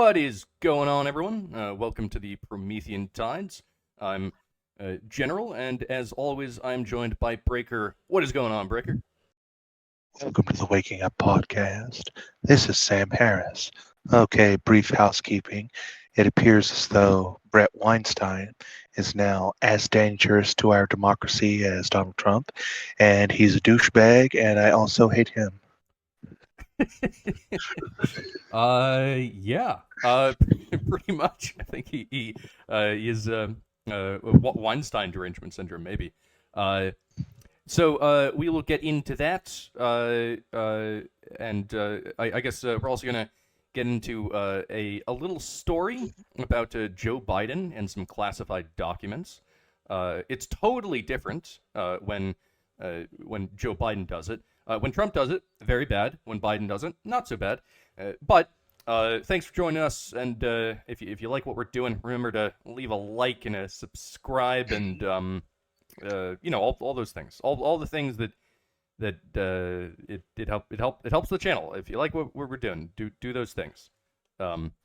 What is going on, everyone? Welcome to the Promethean Tides. I'm General, and as always, I'm joined by Breaker. What is going on, Breaker? Welcome to the Waking Up Podcast. This is Sam Harris. Okay, brief housekeeping. It appears as though Bret Weinstein is now as dangerous to our democracy as Donald Trump, and he's a douchebag, and I also hate him. Yeah. Pretty much. I think he is Weinstein derangement syndrome, maybe. So we will get into that, and I guess we're also gonna get into a little story about Joe Biden and some classified documents. It's totally different when Joe Biden does it. When Trump does it, very bad. When Biden does it, not so bad. But thanks for joining us, and if you like what we're doing, remember to leave a like and a subscribe, and all those things, all the things that it helps the channel. If you like what we're doing, do those things.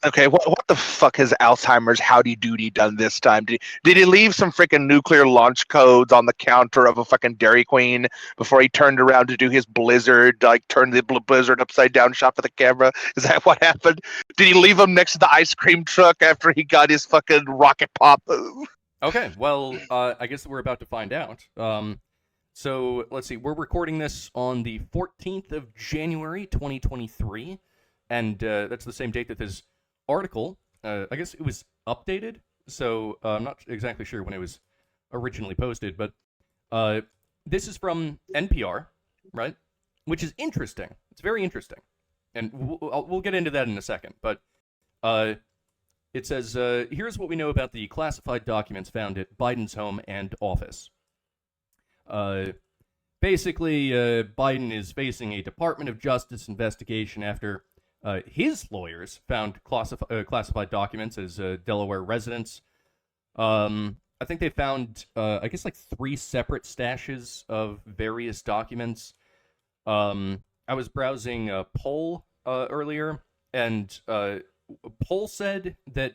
Okay, what the fuck has Alzheimer's Howdy Doody done this time? Did he leave some freaking nuclear launch codes on the counter of a fucking Dairy Queen before he turned around to do his Blizzard, like turn the Blizzard upside down shot for the camera? Is that what happened? Did he leave them next to the ice cream truck after he got his fucking rocket pop? Okay, well, I guess we're about to find out. So let's see, we're recording this on the 14th of January, 2023. And that's the same date that this article, I guess it was updated, so I'm not exactly sure when it was originally posted, but this is from NPR, right? Which is interesting. It's very interesting. And we'll get into that in a second, but it says, here's what we know about the classified documents found at Biden's home and office. Basically, Biden is facing a Department of Justice investigation after his lawyers found classified documents as Delaware residents. I think they found, I guess, like 3 separate stashes of various documents. I was browsing Poll earlier, and Poll said that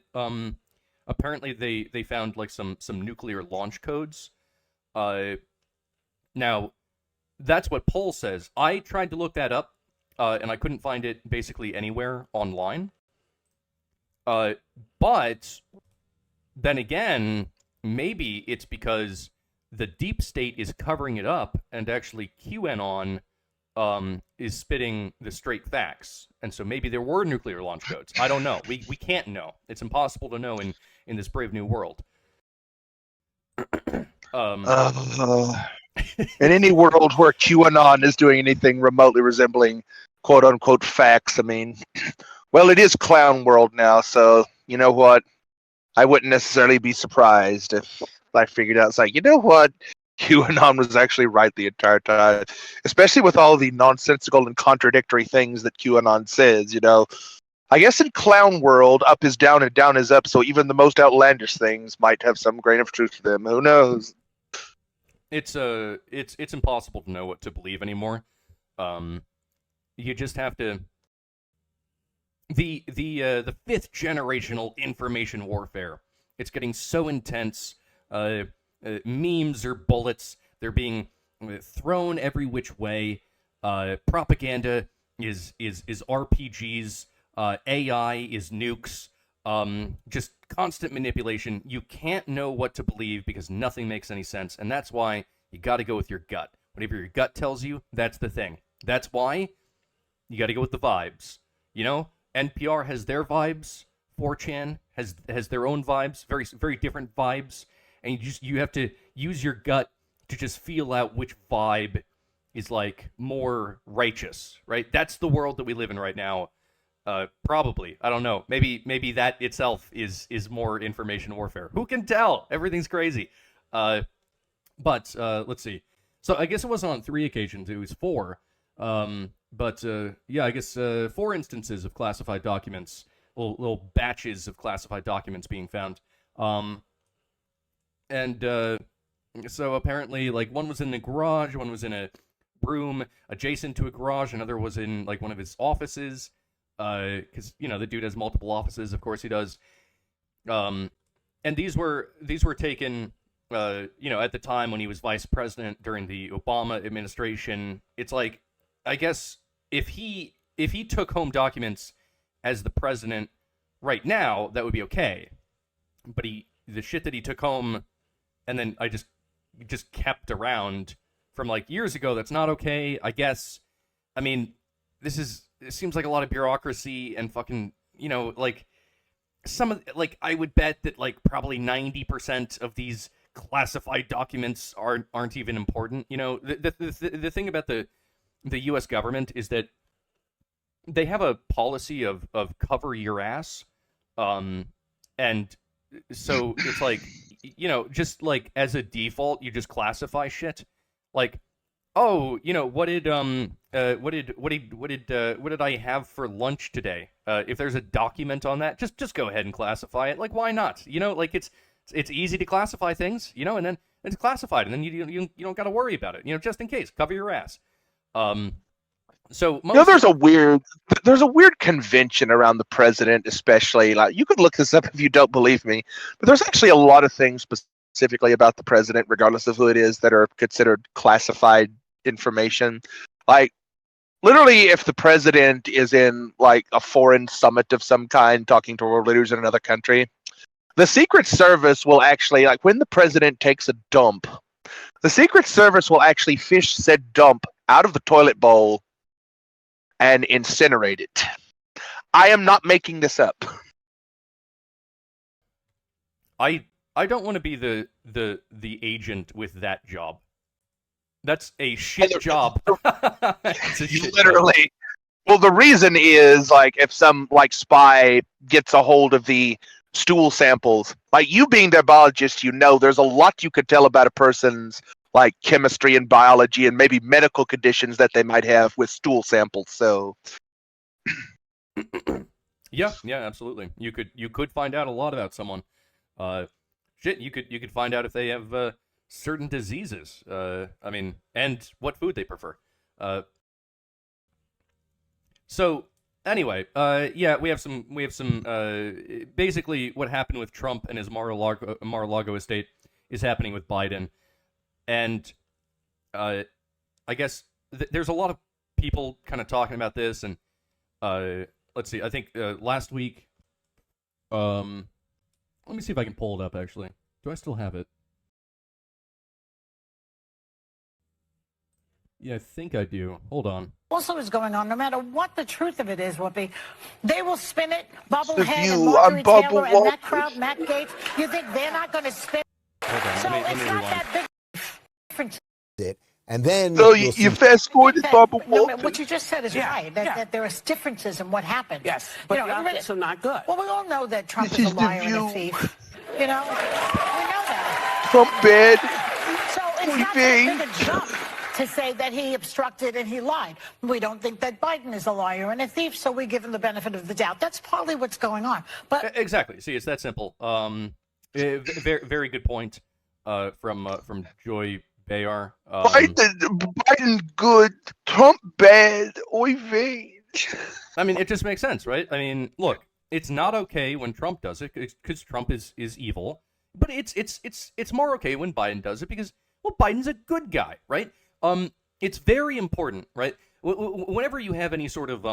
apparently they found like some nuclear launch codes. Now, that's what Poll says. I tried to look that up. And I couldn't find it basically anywhere online. But then again, maybe it's because the deep state is covering it up, and actually QAnon is spitting the straight facts. And so maybe there were nuclear launch codes. I don't know. We can't know. It's impossible to know in this brave new world. In any world where QAnon is doing anything remotely resembling quote-unquote facts, I mean, well, it is clown world now, so you know what? I wouldn't necessarily be surprised if I figured out, it's like, you know what? QAnon was actually right the entire time, especially with all the nonsensical and contradictory things that QAnon says, you know. I guess in clown world, up is down and down is up, so even the most outlandish things might have some grain of truth to them. Who knows? It's impossible to know what to believe anymore. You just have to. The 5th generational information warfare. It's getting so intense. Memes or bullets. They're being thrown every which way. Propaganda is RPGs. AI is nukes. Just constant manipulation. You can't know what to believe because nothing makes any sense, and that's why you got to go with your gut. Whatever your gut tells you, that's the thing. That's why you got to go with the vibes. You know, NPR has their vibes. 4chan has their own vibes, very very different vibes, and you have to use your gut to just feel out which vibe is like more righteous, right? That's the world that we live in right now. Probably. I don't know. Maybe that itself is more information warfare. Who can tell? Everything's crazy. But let's see. So I guess it wasn't on 3 occasions. It was 4. But yeah, I guess 4 instances of classified documents, little batches of classified documents being found. And so apparently, like, one was in the garage, one was in a room adjacent to a garage, another was in like one of his offices. because the dude has multiple offices. Of course he does. And these were taken, at the time when he was vice president during the Obama administration. It's like, I guess if he took home documents as the president right now, that would be okay. But the shit that he took home and then I just kept around from like years ago, that's not okay, I guess. I mean, it seems like a lot of bureaucracy and fucking, like some of, like, I would bet that like probably 90% of these classified documents aren't even important. The thing about the US government is that they have a policy of cover your ass. And so it's like, just like as a default, you just classify shit. Like, oh, what did I have for lunch today? If there's a document on that, just go ahead and classify it. Like, why not? Like it's easy to classify things, and then it's classified, and then you don't got to worry about it, just in case. Cover your ass. So there's a weird convention around the president, especially. Like, you could look this up if you don't believe me, but there's actually a lot of things specifically about the president, regardless of who it is, that are considered classified information. Like, literally, if the president is in like a foreign summit of some kind, talking to world leaders in another country, the Secret Service will actually, like, when the president takes a dump, the Secret Service will actually fish said dump out of the toilet bowl and incinerate it. I am not making this up. I don't want to be the agent with that job. That's a shit job. It's a shit literally job. Well, the reason is, like, if some like spy gets a hold of the stool samples, like, you being their biologist, there's a lot you could tell about a person's like chemistry and biology and maybe medical conditions that they might have with stool samples. So yeah, absolutely. You could find out a lot about someone. You could find out if they have certain diseases. And what food they prefer. So anyway, we have some basically what happened with Trump and his Mar-a-Lago estate is happening with Biden. And I guess there's a lot of people kind of talking about this, and let's see. I think last week. Let me see if I can pull it up. Actually, do I still have it? Yeah, I think I do. Hold on. Also is going on, no matter what the truth of it is, Whoopi, they will spin it. Bubblehead and view Marjorie on Bubble Taylor and Walters. that crowd, Matt Gaetz. You think they're not going to spin? Hold on. So let me it's not rewind. that big difference. And then So you fast forwarded Bubble No, Walters. what you just said is right. That there are differences in what happened. Yes, but the everybody- optics are not good. Well, we all know that Trump This is is a the liar and view. a thief. We know that. Trump bad. So it's not that big a jump to say that he obstructed and he lied. We don't think that Biden is a liar and a thief, so we give him the benefit of the doubt. That's partly what's going on. But Exactly. See, it's that simple. Very, very good point. From Joy Bayar. Biden good, Trump bad. Oy vey. I mean, it just makes sense, right? I mean, look, it's not okay when Trump does it because Trump is evil, but it's more okay when Biden does it because, well, Biden's a good guy, right? It's very important, right? Whenever you have any sort of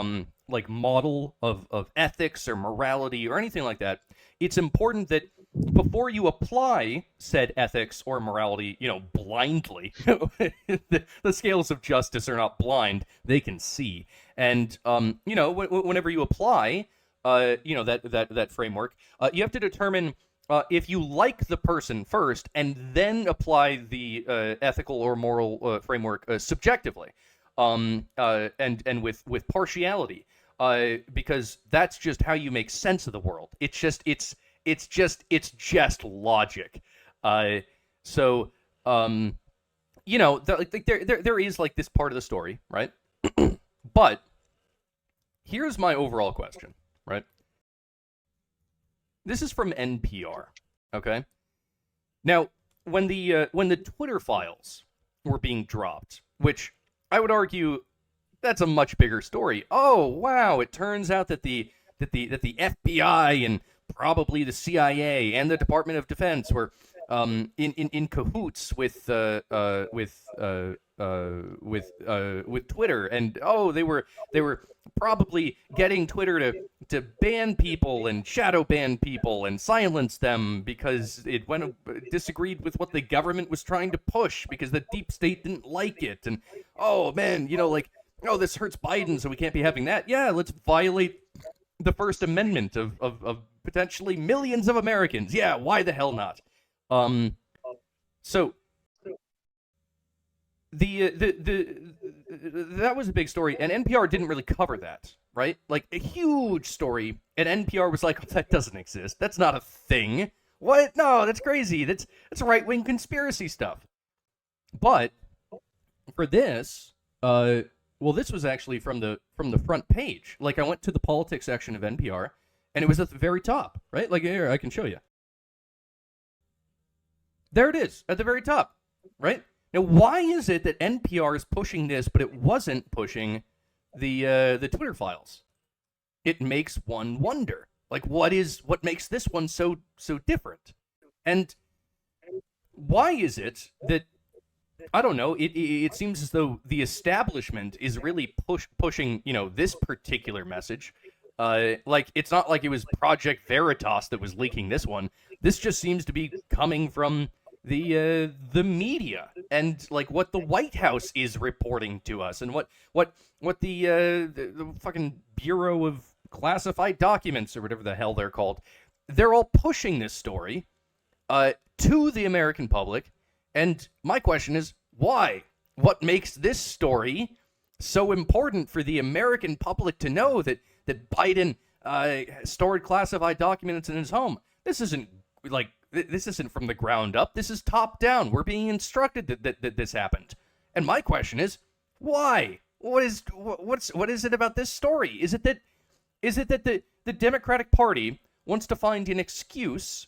like model of ethics or morality or anything like that, it's important that before you apply said ethics or morality, blindly, the scales of justice are not blind; they can see. And whenever you apply, that framework, you have to determine. If you like the person first, and then apply the ethical or moral framework subjectively, and with partiality, because that's just how you make sense of the world. It's just logic. So there is like this part of the story, right? But here's my overall question, right? This is from NPR, okay? Now, when the Twitter files were being dropped, which I would argue That's a much bigger story. Oh wow! It turns out that the FBI and probably the CIA and the Department of Defense were in cahoots with Twitter, and they were probably getting Twitter to ban people and shadow ban people and silence them because it disagreed with what the government was trying to push because the deep state didn't like it. And oh man, this hurts Biden, so we can't be having that. Yeah, let's violate the First Amendment of potentially millions of Americans. Yeah, why the hell not? So that was a big story, and NPR didn't really cover that, right? Like a huge story, and NPR was like, "That doesn't exist. That's not a thing. What? No, that's crazy. That's right-wing conspiracy stuff." But for this, this was actually from the front page. Like I went to the politics section of NPR, and it was at the very top, right? Like here, I can show you. There it is at the very top, right? Now, why is it that NPR is pushing this, but it wasn't pushing the Twitter files? It makes one wonder. Like, what makes this one so different? And why is it that, I don't know, it seems as though the establishment is really pushing, this particular message. Like, it's not like it was Project Veritas that was leaking this one. This just seems to be coming from the media and like what the White House is reporting to us and what the fucking Bureau of Classified Documents or whatever the hell they're called. They're all pushing this story to the American public. And my question is, why? What makes this story so important for the American public to know that Biden stored classified documents in his home? This isn't from the ground up. This is top down. We're being instructed that this happened. And my question is, why? What is it about this story? Is it that the Democratic Party wants to find an excuse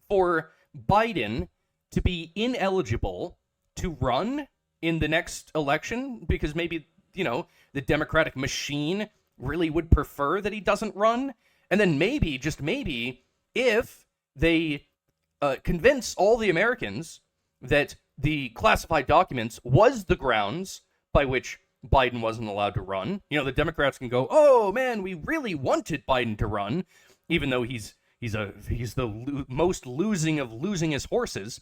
for Biden to be ineligible to run in the next election because maybe, the Democratic machine really would prefer that he doesn't run? And then maybe, just maybe, if they convince all the Americans that the classified documents was the grounds by which Biden wasn't allowed to run, the Democrats can go, oh man, we really wanted Biden to run, even though he's the most losing of losing his horses.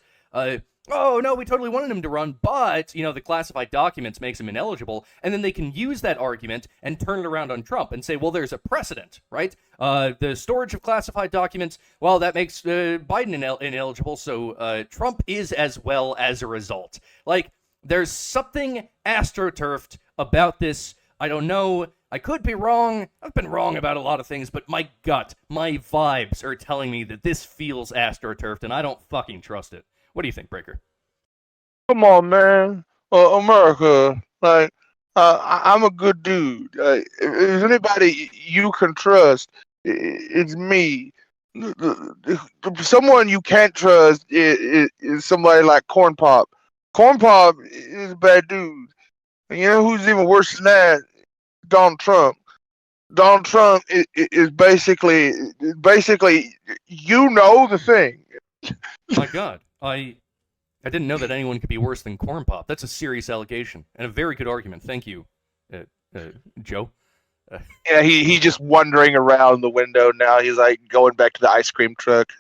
Oh no, we totally wanted him to run, but the classified documents makes him ineligible, and then they can use that argument and turn it around on Trump and say, well, there's a precedent, right? The storage of classified documents, well, that makes Biden ineligible, so Trump is as well as a result. Like, there's something astroturfed about this. I don't know. I could be wrong. I've been wrong about a lot of things, but my gut, my vibes are telling me that this feels astroturfed, and I don't fucking trust it. What do you think, Breaker? Come on, man. America, like, I'm a good dude. If there's anybody you can trust, it's me. Someone you can't trust is somebody like Corn Pop. Corn Pop is a bad dude. And you know who's even worse than that? Donald Trump. Donald Trump is basically the thing. My God, I didn't know that anyone could be worse than Corn Pop. That's a serious allegation and a very good argument. Thank you, Joe. Yeah, he's just wandering around the window now. He's like going back to the ice cream truck.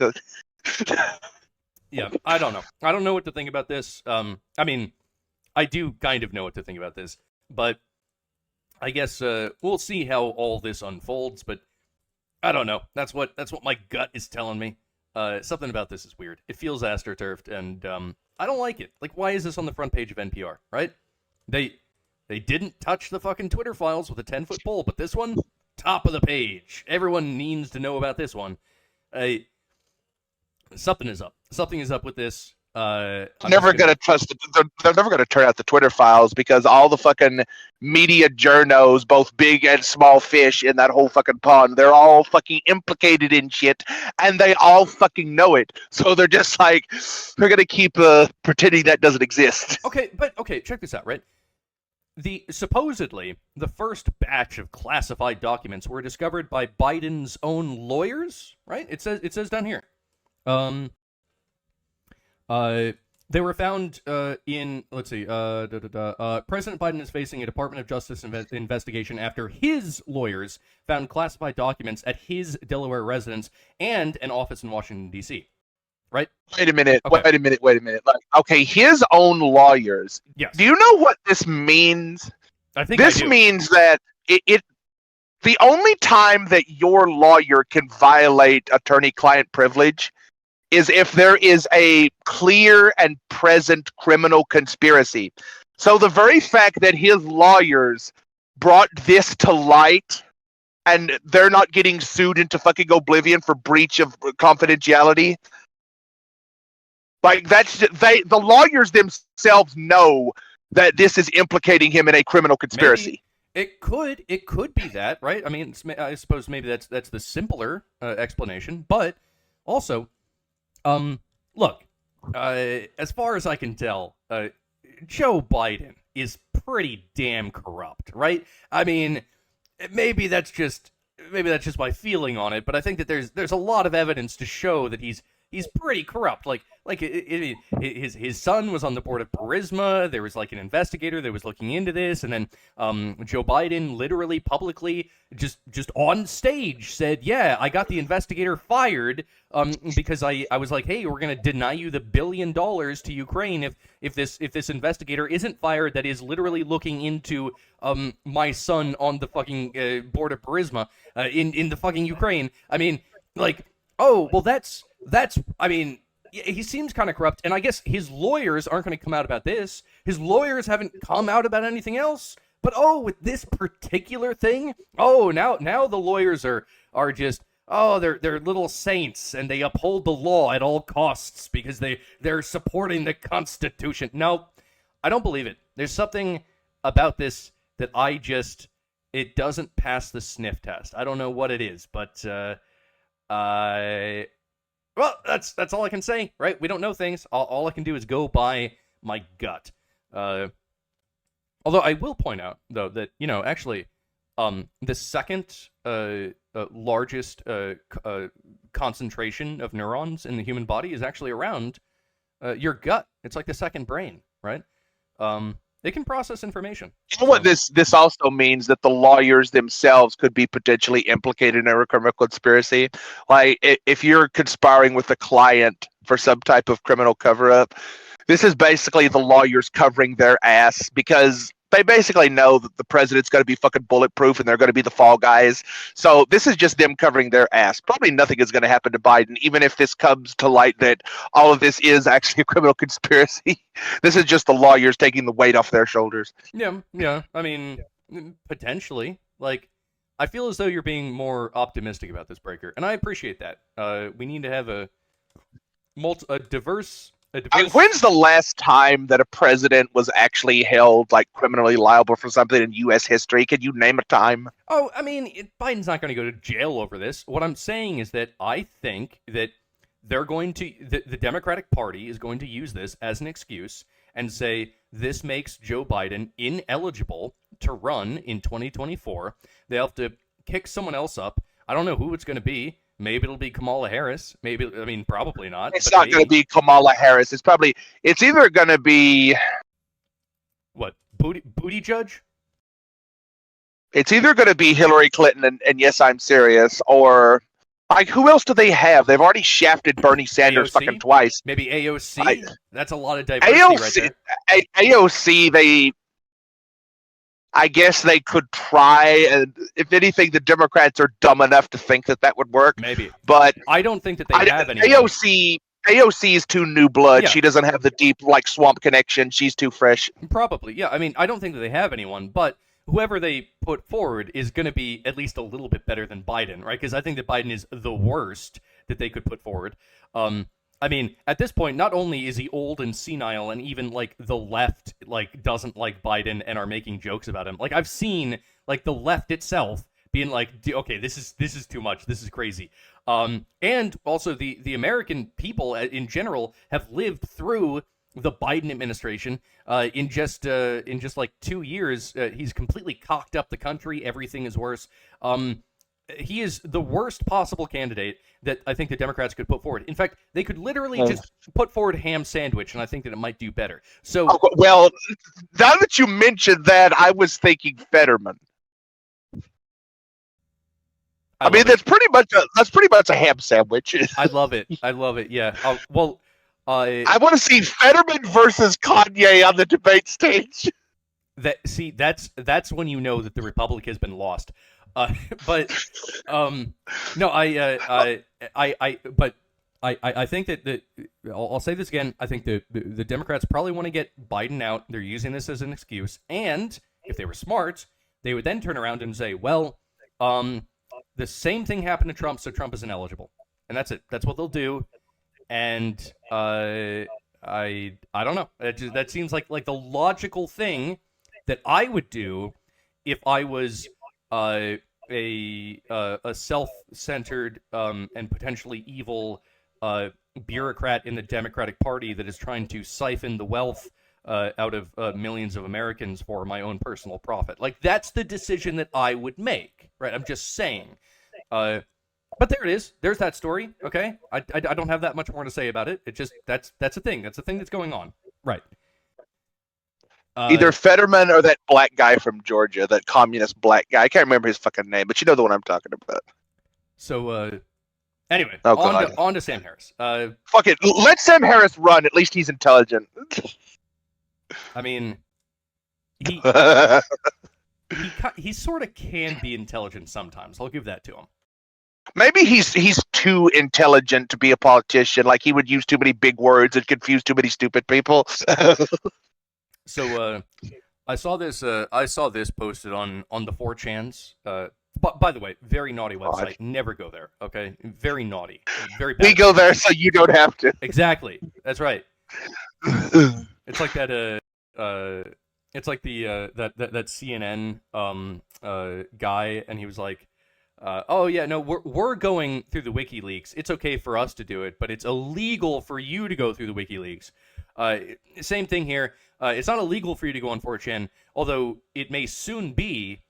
Yeah, I don't know. I don't know what to think about this. I mean, I do kind of know what to think about this, but I guess we'll see how all this unfolds. But I don't know. That's what my gut is telling me. Something about this is weird. It feels astroturfed, and I don't like it. Like, why is this on the front page of NPR? Right? They didn't touch the fucking Twitter files with a 10-foot pole, but this one, top of the page. Everyone needs to know about this one. Something is up. Something is up with this. They're never gonna turn out the Twitter files because all the fucking media journos, both big and small fish in that whole fucking pond, they're all fucking implicated in shit, and they all fucking know it. So they're just like, they're gonna keep pretending that doesn't exist. Okay, check this out, right? supposedly the first batch of classified documents were discovered by Biden's own lawyers, right? It says down here. They were found in, let's see, President Biden is facing a Department of Justice investigation after his lawyers found classified documents at his Delaware residence and an office in Washington, D.C., right? Wait a minute, Okay. wait a minute. Like, okay, his own lawyers. Yes. Do you know what this means? I think This I do. means that the only time that your lawyer can violate attorney-client privilege is if there is a clear and present criminal conspiracy. So the very fact that his lawyers brought this to light and they're not getting sued into fucking oblivion for breach of confidentiality, like the lawyers themselves know that this is implicating him in a criminal conspiracy. Maybe it could be that, right? I mean, I suppose maybe that's the simpler explanation, but also, look, as far as I can tell, Joe Biden is pretty damn corrupt, right? I mean, maybe that's just my feeling on it, but I think that there's a lot of evidence to show that he's pretty corrupt. Like his son was on the board of Burisma. There was like an investigator that was looking into this, and then Joe Biden literally publicly just on stage said, "Yeah, I got the investigator fired because I was like, hey, we're gonna deny you the $1 billion to Ukraine if this investigator isn't fired that is literally looking into my son on the fucking board of Burisma in the fucking Ukraine." I mean, like, oh well, that's I mean, he seems kind of corrupt, and I guess his lawyers aren't going to come out about this. His lawyers haven't come out about anything else. But with this particular thing, now the lawyers are just they're little saints and they uphold the law at all costs because they're supporting the Constitution. No, I don't believe it. There's something about this that it doesn't pass the sniff test. I don't know what it is, but well, that's all I can say, right? We don't know things. All I can do is go by my gut. Although I will point out, though, that, actually, the second largest concentration of neurons in the human body is actually around your gut. It's like the second brain, right? It can process information. You know what this also means? That the lawyers themselves could be potentially implicated in a criminal conspiracy. Like, if you're conspiring with a client for some type of criminal cover-up, this is basically the lawyers covering their ass because they basically know that the president's going to be fucking bulletproof and they're going to be the fall guys. So this is just them covering their ass. Probably nothing is going to happen to Biden, even if this comes to light that all of this is actually a criminal conspiracy. This is just the lawyers taking the weight off their shoulders. Yeah. I mean, potentially. Like, I feel as though you're being more optimistic about this, Breaker, and I appreciate that. We need to have a diverse. When's the last time that a president was actually held like criminally liable for something in U.S. history? Can you name a time? Oh, I mean, Biden's not going to go to jail over this. What I'm saying is that I think that they're going to the Democratic Party is going to use this as an excuse and say this makes Joe Biden ineligible to run in 2024. They have to kick someone else up. I don't know who it's going to be. Maybe it'll be Kamala Harris. Probably not. It's not going to be Kamala Harris. It's either going to be what? Booty Judge? It's either going to be Hillary Clinton and yes, I'm serious, or like who else do they have? They've already shafted Bernie Sanders AOC? Fucking twice. Maybe AOC. That's a lot of diversity right there. AOC, I guess they could try, and if anything, the Democrats are dumb enough to think that would work. Maybe, but I don't think that they have any. AOC is too new blood. Yeah. She doesn't have the deep swamp connection. She's too fresh. Probably, yeah. I mean, I don't think that they have anyone, but whoever they put forward is going to be at least a little bit better than Biden, right? Because I think that Biden is the worst that they could put forward. I mean, at this point, not only is he old and senile, and even the left doesn't like Biden and are making jokes about him. Like, I've seen the left itself being like, okay, this is too much. This is crazy. And also the American people in general have lived through the Biden administration. In just like 2 years, he's completely cocked up the country. Everything is worse. He is the worst possible candidate that I think the Democrats could put forward. In fact, they could literally just put forward ham sandwich, and I think that it might do better. So, well, now that you mentioned that, I was thinking Fetterman. I mean, that's pretty much a ham sandwich. I love it. I love it. Yeah. Well, I want to see Fetterman versus Kanye on the debate stage. That's when you know that the Republic has been lost. But no, I think that I'll say this again. I think the Democrats probably want to get Biden out. They're using this as an excuse, and if they were smart, they would then turn around and say, well, the same thing happened to Trump, so Trump is ineligible, and that's it. That's what they'll do. And I don't know. That seems like the logical thing that I would do if I was a self-centered and potentially evil bureaucrat in the Democratic Party that is trying to siphon the wealth out of millions of Americans for my own personal profit. Like, that's the decision that I would make, right? I'm just saying. But there it is. There's that story. Okay, I don't have that much more to say about it. It just that's a thing. That's a thing that's going on. Right. Either Fetterman or that black guy from Georgia, that communist black guy. I can't remember his fucking name, but you know the one I'm talking about. So, anyway, God. on to Sam Harris. Fuck it. Let Sam Harris run. At least he's intelligent. I mean, he sort of can be intelligent sometimes. I'll give that to him. Maybe he's too intelligent to be a politician. Like, he would use too many big words and confuse too many stupid people. So I saw this posted on the 4chans. But by the way, very naughty website. God. Never go there. Okay, very naughty. Very bad. We go there so you don't have to. Exactly. That's right. It's like that. It's like the that CNN guy, and he was like, oh yeah, no, we're going through the WikiLeaks. It's okay for us to do it, but it's illegal for you to go through the WikiLeaks. Same thing here. It's not illegal for you to go on 4chan, although it may soon be.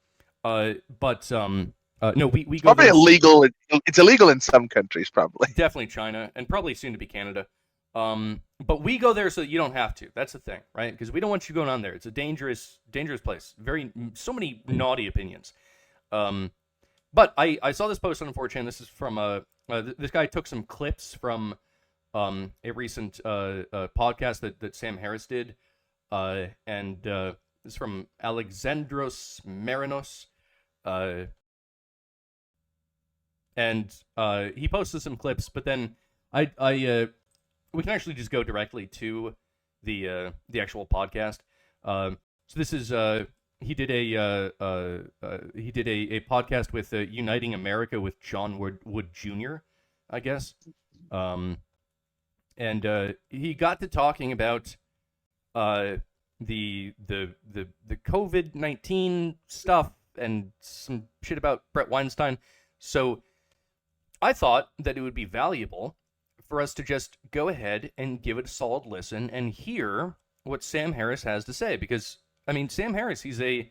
But no, we go probably illegal. It's illegal in some countries, probably. Definitely China, and probably soon to be Canada. But we go there so that you don't have to. That's the thing, right? Because we don't want you going on there. It's a dangerous place. So many naughty opinions. But I saw this post on 4chan. This is from this guy took some clips from a recent podcast that Sam Harris did, and this is from Alexandros Marinos, and he posted some clips. But then we can actually just go directly to the actual podcast. So this is he did a podcast with Uniting America with John Wood Jr., I guess, and he got to talking about the COVID-19 stuff and some shit about Bret Weinstein. So I thought that it would be valuable for us to just go ahead and give it a solid listen and hear what Sam Harris has to say, because I mean, Sam Harris, he's a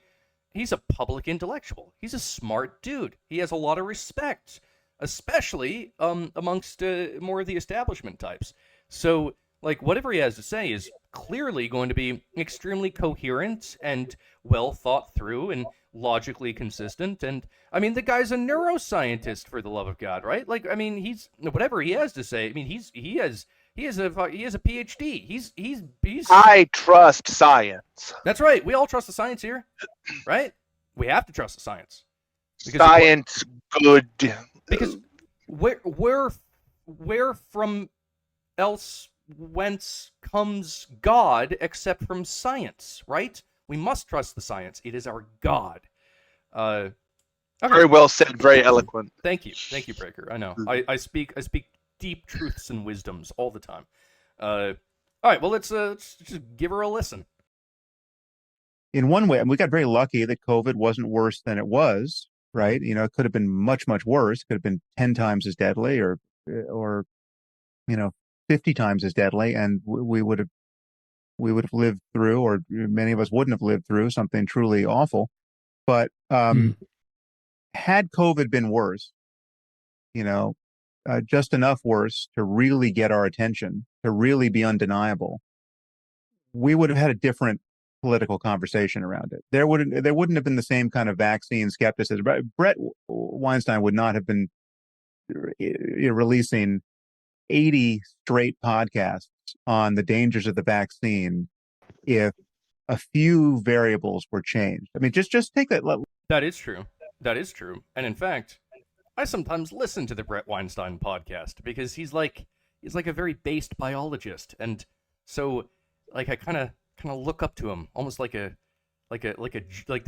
public intellectual. He's a smart dude. He has a lot of respect, especially amongst more of the establishment types. So, like, whatever he has to say is clearly going to be extremely coherent and well thought through and logically consistent. And I mean, the guy's a neuroscientist, for the love of God, right? Like, I mean, he's whatever he has to say. I mean, he has a PhD. He's. I trust science. That's right. We all trust the science here, right? We have to trust the science. Because science, good. Because where from else whence comes God except from science, right? We must trust the science. It is our God. Okay. Very well said. Very eloquent. Thank you, Breaker. I know. I speak deep truths and wisdoms all the time. All right. Well, let's just give her a listen. In one way, and we got very lucky that COVID wasn't worse than it was, right? You know, it could have been much, much worse. It could have been 10 times as deadly, or 50 times as deadly, and we would have we would have lived through, or many of us wouldn't have lived through something truly awful. But had COVID been worse, just enough worse to really get our attention, to really be undeniable, we would have had a different political conversation around it. There wouldn't have been the same kind of vaccine skepticism. Bret Weinstein would not have been releasing 80 straight podcasts on the dangers of the vaccine if a few variables were changed. I mean, just take that. That is true. That is true. And in fact, I sometimes listen to the Bret Weinstein podcast because he's like a very based biologist, and so like I kind of look up to him, almost like the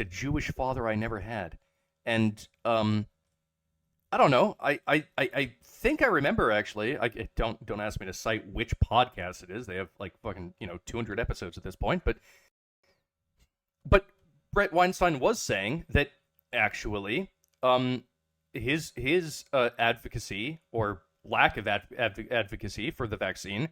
Jewish father I never had. And I don't know. I think I remember, actually. Don't ask me to cite which podcast it is. They have like fucking 200 episodes at this point. But Bret Weinstein was saying that actually his advocacy or lack of advocacy for the vaccine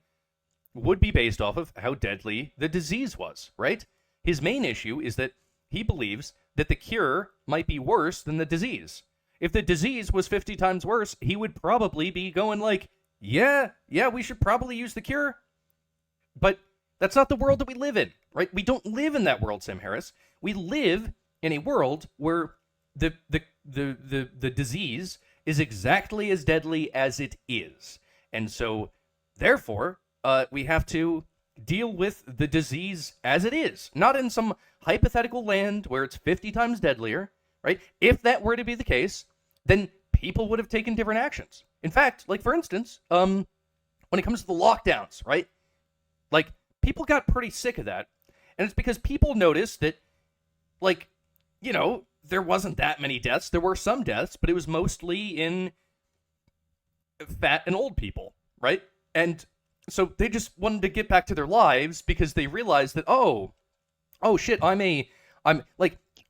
would be based off of how deadly the disease was, right? His main issue is that he believes that the cure might be worse than the disease. If the disease was 50 times worse, he would probably be going like, yeah, we should probably use the cure. But that's not the world that we live in, right? We don't live in that world, Sam Harris. We live in a world where the disease is exactly as deadly as it is. And so, therefore, we have to deal with the disease as it is, not in some hypothetical land where it's 50 times deadlier, right? If that were to be the case, then people would have taken different actions. In fact, like for instance, when it comes to the lockdowns, right? Like people got pretty sick of that, and it's because people noticed that, like, there wasn't that many deaths. There were some deaths, but it was mostly in fat and old people, right? And so they just wanted to get back to their lives because they realized that, oh shit, I'm a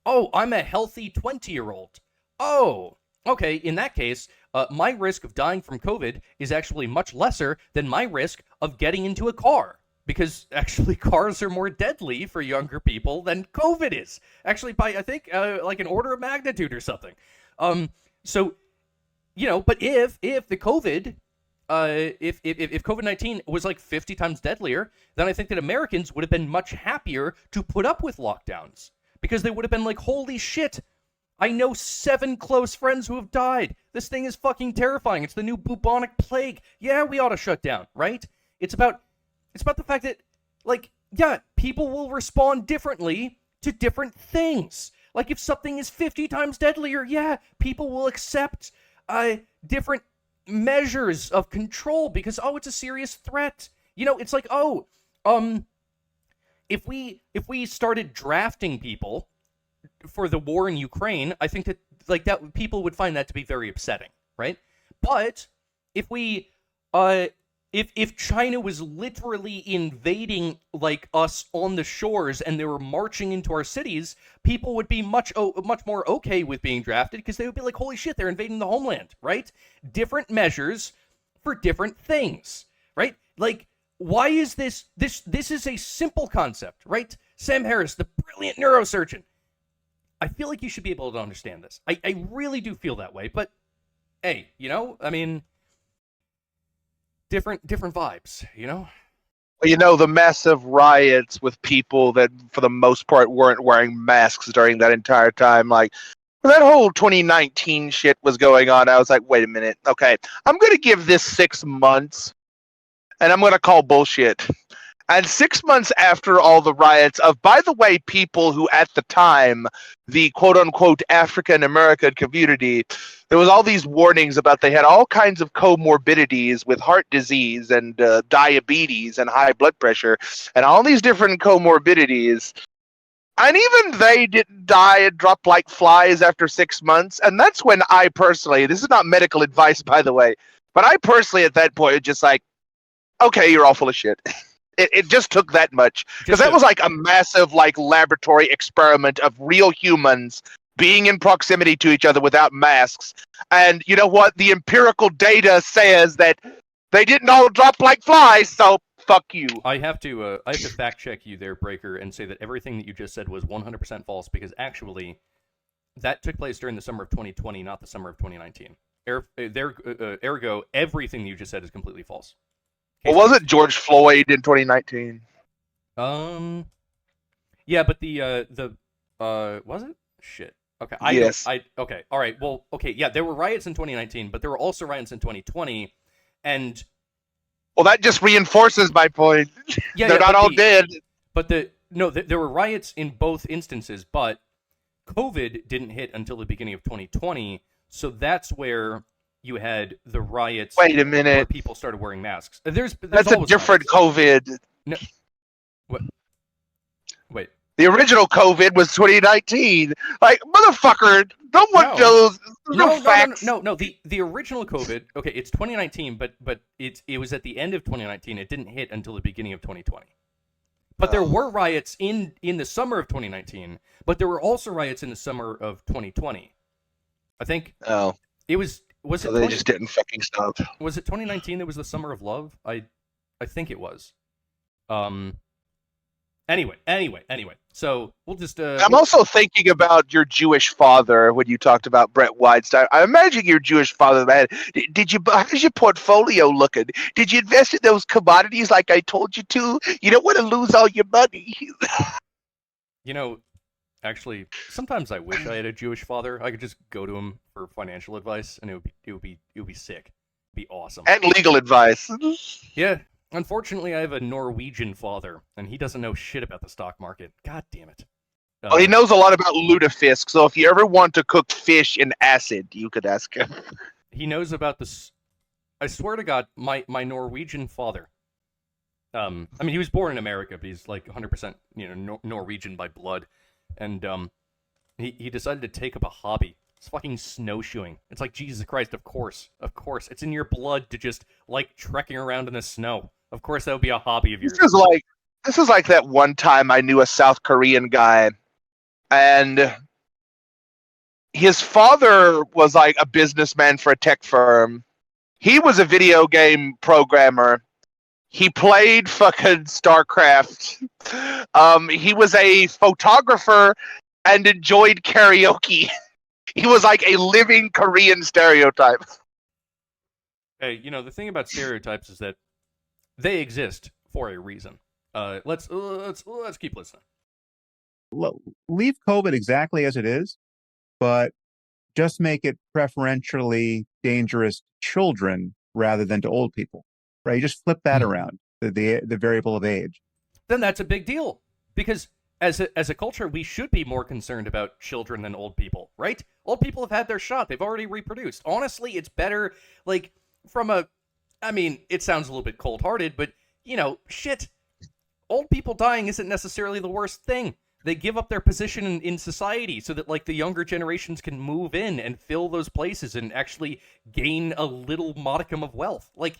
healthy 20-year-old. Oh, okay, in that case, my risk of dying from COVID is actually much lesser than my risk of getting into a car. Because actually cars are more deadly for younger people than COVID is. Actually by, I think, like an order of magnitude or something. So, but if the COVID... if COVID-19 was like 50 times deadlier, then I think that Americans would have been much happier to put up with lockdowns. Because they would have been like, holy shit, I know 7 close friends who have died. This thing is fucking terrifying. It's the new bubonic plague. Yeah, we ought to shut down, right? It's about the fact that, like, yeah, people will respond differently to different things. Like, if something is 50 times deadlier, yeah, people will accept different measures of control because, it's a serious threat. It's like, if we started drafting people for the war in Ukraine, I think that people would find that to be very upsetting, right? But if we if China was literally invading like us on the shores and they were marching into our cities, people would be much more okay with being drafted because they would be like, holy shit, they're invading the homeland, right? Different measures for different things, right? Like, why is this is a simple concept, right? Sam Harris, the brilliant neurosurgeon. I feel like you should be able to understand this. I really do feel that way, but hey, I mean, different vibes, Well, the massive riots with people that, for the most part, weren't wearing masks during that entire time. Like, when that whole 2019 shit was going on, I was like, wait a minute. Okay, I'm going to give this 6 months, and I'm going to call bullshit. And 6 months after all the riots of, by the way, people who at the time, the quote-unquote African American community, there was all these warnings about they had all kinds of comorbidities with heart disease and diabetes and high blood pressure and all these different comorbidities. And even they didn't die and drop like flies after 6 months. And that's when I personally, this is not medical advice, by the way, but I personally at that point just like, okay, you're all full of shit. It just took that much. Because that was like a massive like laboratory experiment of real humans being in proximity to each other without masks. And you know what? The empirical data says that they didn't all drop like flies, so fuck you. I have to fact check you there, Breaker, and say that everything that you just said was 100% false, because actually that took place during the summer of 2020, not the summer of 2019. Ergo, everything that you just said is completely false. Well, wasn't George Floyd in 2019? Yeah, but the was it? Shit. Okay. Yes. Okay. All right. Well, okay. Yeah, there were riots in 2019, but there were also riots in 2020, and Well, that just reinforces my point. yeah, They're not all dead. But there were riots in both instances, but COVID didn't hit until the beginning of 2020, so that's where you had the riots. Wait a minute. Where people started wearing masks. There's That's a different riots. COVID. No. What? Wait. The original COVID was 2019. Like, motherfucker, no one knows. No facts. No. The original COVID, okay, it's 2019, but it was at the end of 2019. It didn't hit until the beginning of 2020. But there were riots in the summer of 2019, but there were also riots in the summer of 2020. I think it was so it they just didn't fucking stop. Was it 2019 that was the summer of love? I think it was. Anyway. So we'll just. I'm also thinking about your Jewish father when you talked about Bret Weinstein. I imagine your Jewish father, man. How's your portfolio looking? Did you invest in those commodities like I told you to? You don't want to lose all your money. You know, actually, sometimes I wish I had a Jewish father. I could just go to him for financial advice, and it would be sick. It'd be awesome. And legal advice. Yeah. Unfortunately, I have a Norwegian father, and he doesn't know shit about the stock market. God damn it. Well, he knows a lot about lutefisk, so if you ever want to cook fish in acid, you could ask him. He knows about this. I swear to God, my Norwegian father. I mean, he was born in America, but he's like 100%, Norwegian by blood, and he decided to take up a hobby. It's fucking snowshoeing. It's like, Jesus Christ, of course. It's in your blood to just like trekking around in the snow. Of course, that would be a hobby of yours. This is like that one time I knew a South Korean guy, and his father was like a businessman for a tech firm. He was a video game programmer. He played fucking StarCraft. He was a photographer and enjoyed karaoke. He was like a living Korean stereotype. Hey, the thing about stereotypes is that they exist for a reason. Let's keep listening. Leave COVID exactly as it is, but just make it preferentially dangerous to children rather than to old people. Right? You just flip that around, the variable of age. Then that's a big deal, because as a culture, we should be more concerned about children than old people, right? Old people have had their shot. They've already reproduced. Honestly, it's better, like, it sounds a little bit cold-hearted, but, shit. Old people dying isn't necessarily the worst thing. They give up their position in society so that, like, the younger generations can move in and fill those places and actually gain a little modicum of wealth. Like,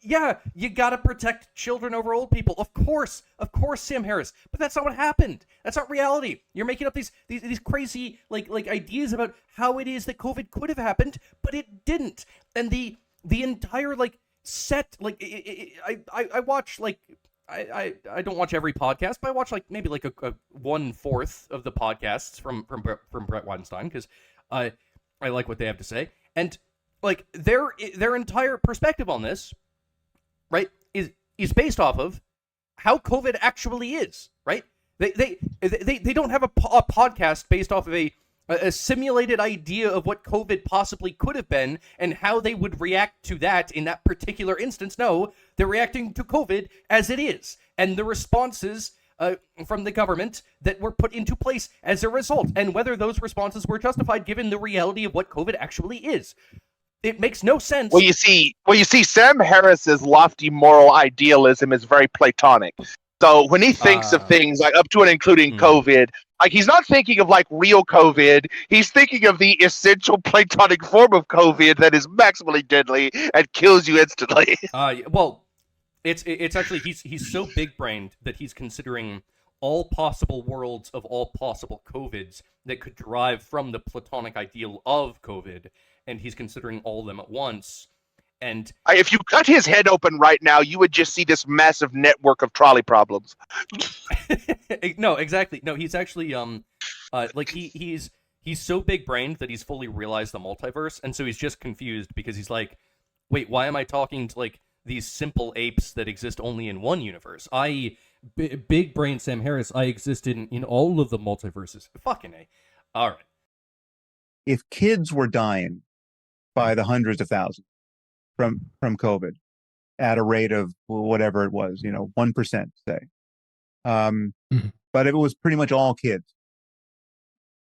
yeah, you gotta protect children over old people. Of course, Sam Harris. But that's not what happened. That's not reality. You're making up these crazy like ideas about how it is that COVID could have happened, but it didn't. And the entire set I watch I don't watch every podcast, but I watch maybe a 1/4 of the podcasts from Bret Weinstein, because I like what they have to say, and their entire perspective on this, right, is based off of how COVID actually is, right? They don't have a podcast based off of a simulated idea of what COVID possibly could have been and how they would react to that in that particular instance. No, they're reacting to COVID as it is, and the responses from the government that were put into place as a result, and whether those responses were justified given the reality of what COVID actually is. It makes no sense. Well, you see, Sam Harris's lofty moral idealism is very Platonic. So when he thinks of things like up to and including COVID, he's not thinking of real COVID. He's thinking of the essential Platonic form of COVID that is maximally deadly and kills you instantly. Well, it's actually he's so big brained that he's considering all possible worlds of all possible COVIDs that could derive from the Platonic ideal of COVID, and he's considering all of them at once. And If you cut his head open right now, you would just see this massive network of trolley problems. no, exactly. No, he's actually like he's so big brained that he's fully realized the multiverse, and so he's just confused because he's like, wait, why am I talking to like these simple apes that exist only in one universe? Big brain Sam Harris, I exist in all of the multiverses. Fucking A. All right. If kids were dying by the hundreds of thousands from COVID at a rate of whatever it was, 1%, say. But if it was pretty much all kids,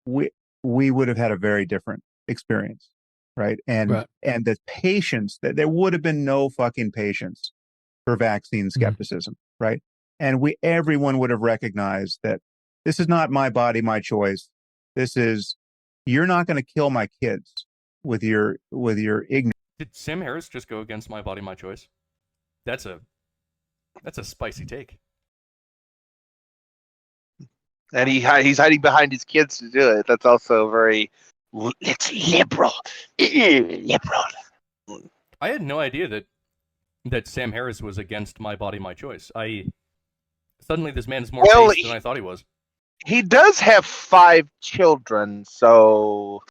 we would have had a very different experience, right? And the patience, that there would have been no fucking patience for vaccine skepticism, right? And everyone would have recognized that this is not my body, my choice. This is, you're not going to kill my kids with your ignorance. Did Sam Harris just go against my body, my choice? That's a spicy take. And he's hiding behind his kids to do it. That's also very, it's liberal. Liberal. I had no idea that Sam Harris was against my body, my choice. Suddenly this man is more based than I thought he was. He does have 5 children, so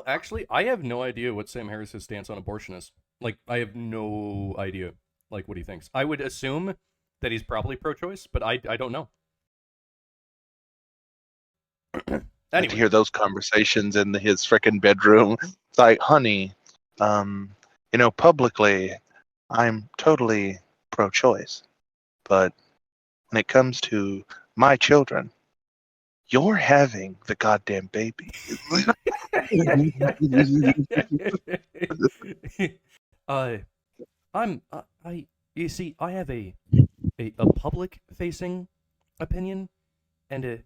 Actually, I have no idea what Sam Harris's stance on abortion is. Like, I have no idea, like, what he thinks. I would assume that he's probably pro-choice, but I don't know. Anyway. To hear those conversations in his frickin' bedroom, it's like, honey, publicly, I'm totally pro-choice, but when it comes to my children, you're having the goddamn baby. You see, I have a public-facing opinion and a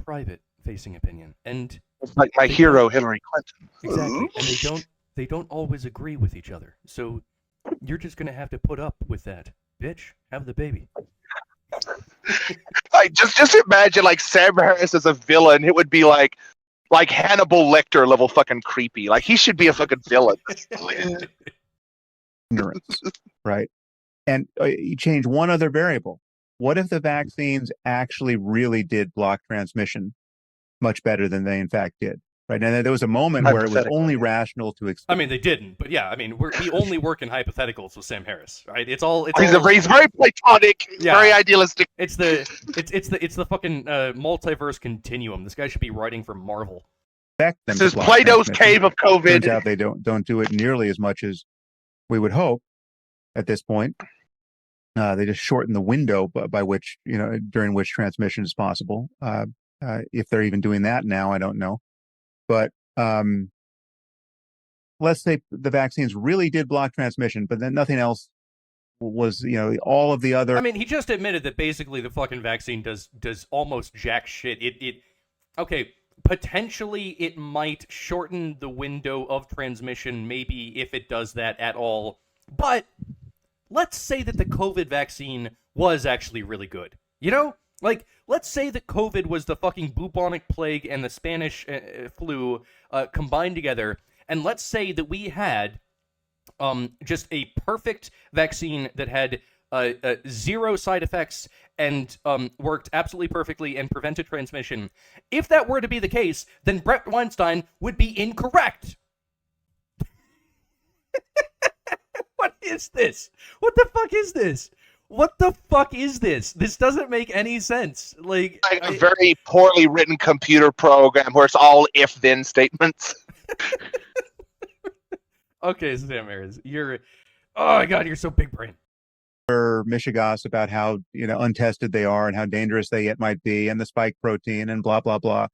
private-facing opinion, and it's like my hero Hillary Clinton. Exactly, and they don't always agree with each other. So you're just gonna have to put up with that, bitch. Have the baby. Like just imagine like Sam Harris as a villain. It would be like Hannibal Lecter level fucking creepy. Like he should be a fucking villain. Ignorance, right? And you change one other variable. What if the vaccines actually really did block transmission much better than they in fact did? Right. And there was a moment where it was only rational to expect. I mean, they didn't, but yeah, I mean, we only work in hypotheticals with Sam Harris, right? He's very platonic, very idealistic. It's the fucking multiverse continuum. This guy should be writing for Marvel. This is Plato's cave of COVID. Turns out they don't do it nearly as much as we would hope at this point. They just shorten the window by which, during which transmission is possible. If they're even doing that now, I don't know. But let's say the vaccines really did block transmission, but then nothing else was, all of the other. I mean, he just admitted that basically the fucking vaccine does almost jack shit. Okay, potentially it might shorten the window of transmission, maybe if it does that at all. But let's say that the COVID vaccine was actually really good. Like, let's say that COVID was the fucking bubonic plague and the Spanish flu combined together, and let's say that we had just a perfect vaccine that had 0 side effects and worked absolutely perfectly and prevented transmission. If that were to be the case, then Bret Weinstein would be incorrect. What is this? What the fuck is this? What the fuck is this? This doesn't make any sense. Like a very poorly written computer program where it's all if-then statements. Okay, Sam Harris, oh my god, you're so big brain. Michigas about how untested they are and how dangerous they yet might be, and the spike protein and blah blah blah.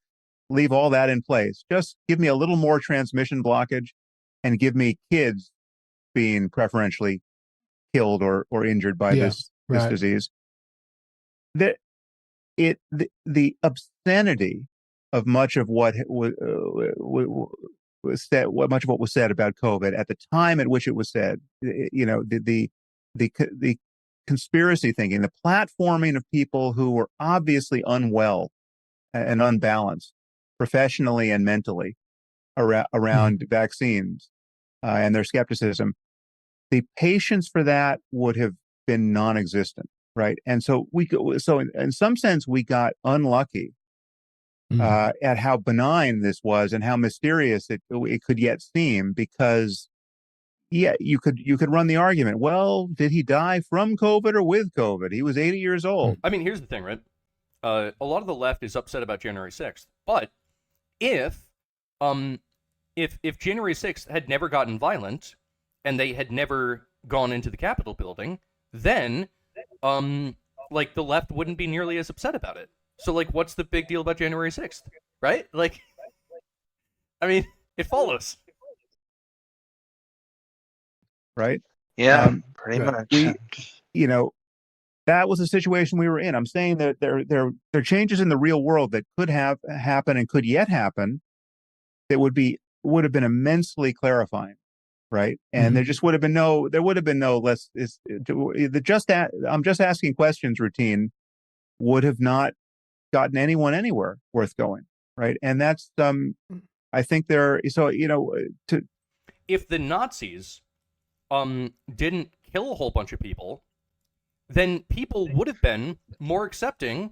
Leave all that in place. Just give me a little more transmission blockage, and give me kids being preferentially killed or injured by this disease. The obscenity of much of what was said, much of what was said about COVID at the time at which it was said, the conspiracy thinking, the platforming of people who were obviously unwell and unbalanced professionally and mentally around vaccines, and their skepticism, the patience for that would have been non-existent, right? And so in some sense, we got unlucky at how benign this was and how mysterious it could yet seem, because you could run the argument, well, did he die from COVID or with COVID? He was 80 years old. I mean, here's the thing, right? A lot of the left is upset about January 6th, but if January 6th had never gotten violent and they had never gone into the Capitol building, then like the left wouldn't be nearly as upset about it. So like, what's the big deal about January 6th, right? Like, I mean, it follows. Right? Yeah, pretty much. That was the situation we were in. I'm saying that there are changes in the real world that could have happened and could yet happen that would have been immensely clarifying, right? And there would have been no less. I'm just asking questions routine would have not gotten anyone anywhere worth going, right? And that's I think if the Nazis didn't kill a whole bunch of people, then people would have been more accepting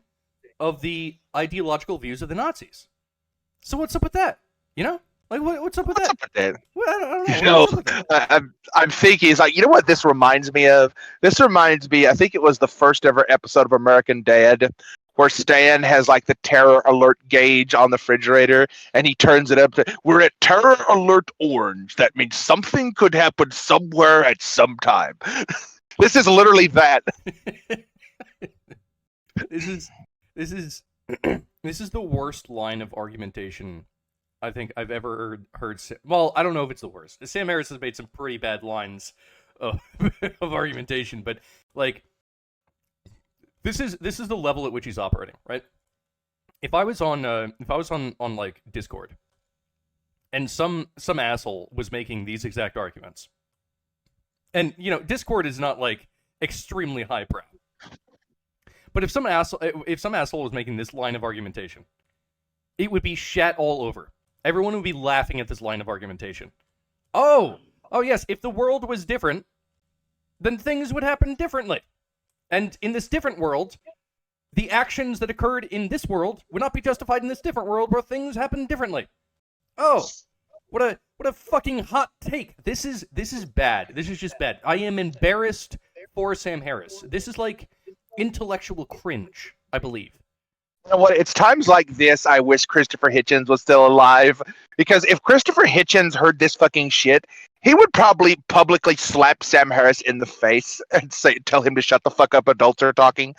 of the ideological views of the Nazis. So what's up with that? Like what's up with that? Well, I don't know. I'm thinking, it's like, what this reminds me of? This reminds me, I think it was the first ever episode of American Dad, where Stan has like the terror alert gauge on the refrigerator, and he turns it up to, we're at terror alert orange. That means something could happen somewhere at some time. This is literally that. This is the worst line of argumentation I think I've ever heard. Well, I don't know if it's the worst. Sam Harris has made some pretty bad lines of argumentation, but like, this is the level at which he's operating, right? If I was on like Discord, and some asshole was making these exact arguments, and Discord is not like extremely highbrow, but if some asshole was making this line of argumentation, it would be shat all over. Everyone would be laughing at this line of argumentation. Oh yes, if the world was different, then things would happen differently. And in this different world, the actions that occurred in this world would not be justified in this different world where things happen differently. Oh, what a fucking hot take. This is bad. This is just bad. I am embarrassed for Sam Harris. This is like intellectual cringe, I believe. You know what? It's times like this I wish Christopher Hitchens was still alive, because if Christopher Hitchens heard this fucking shit, he would probably publicly slap Sam Harris in the face and tell him to shut the fuck up, adults are talking.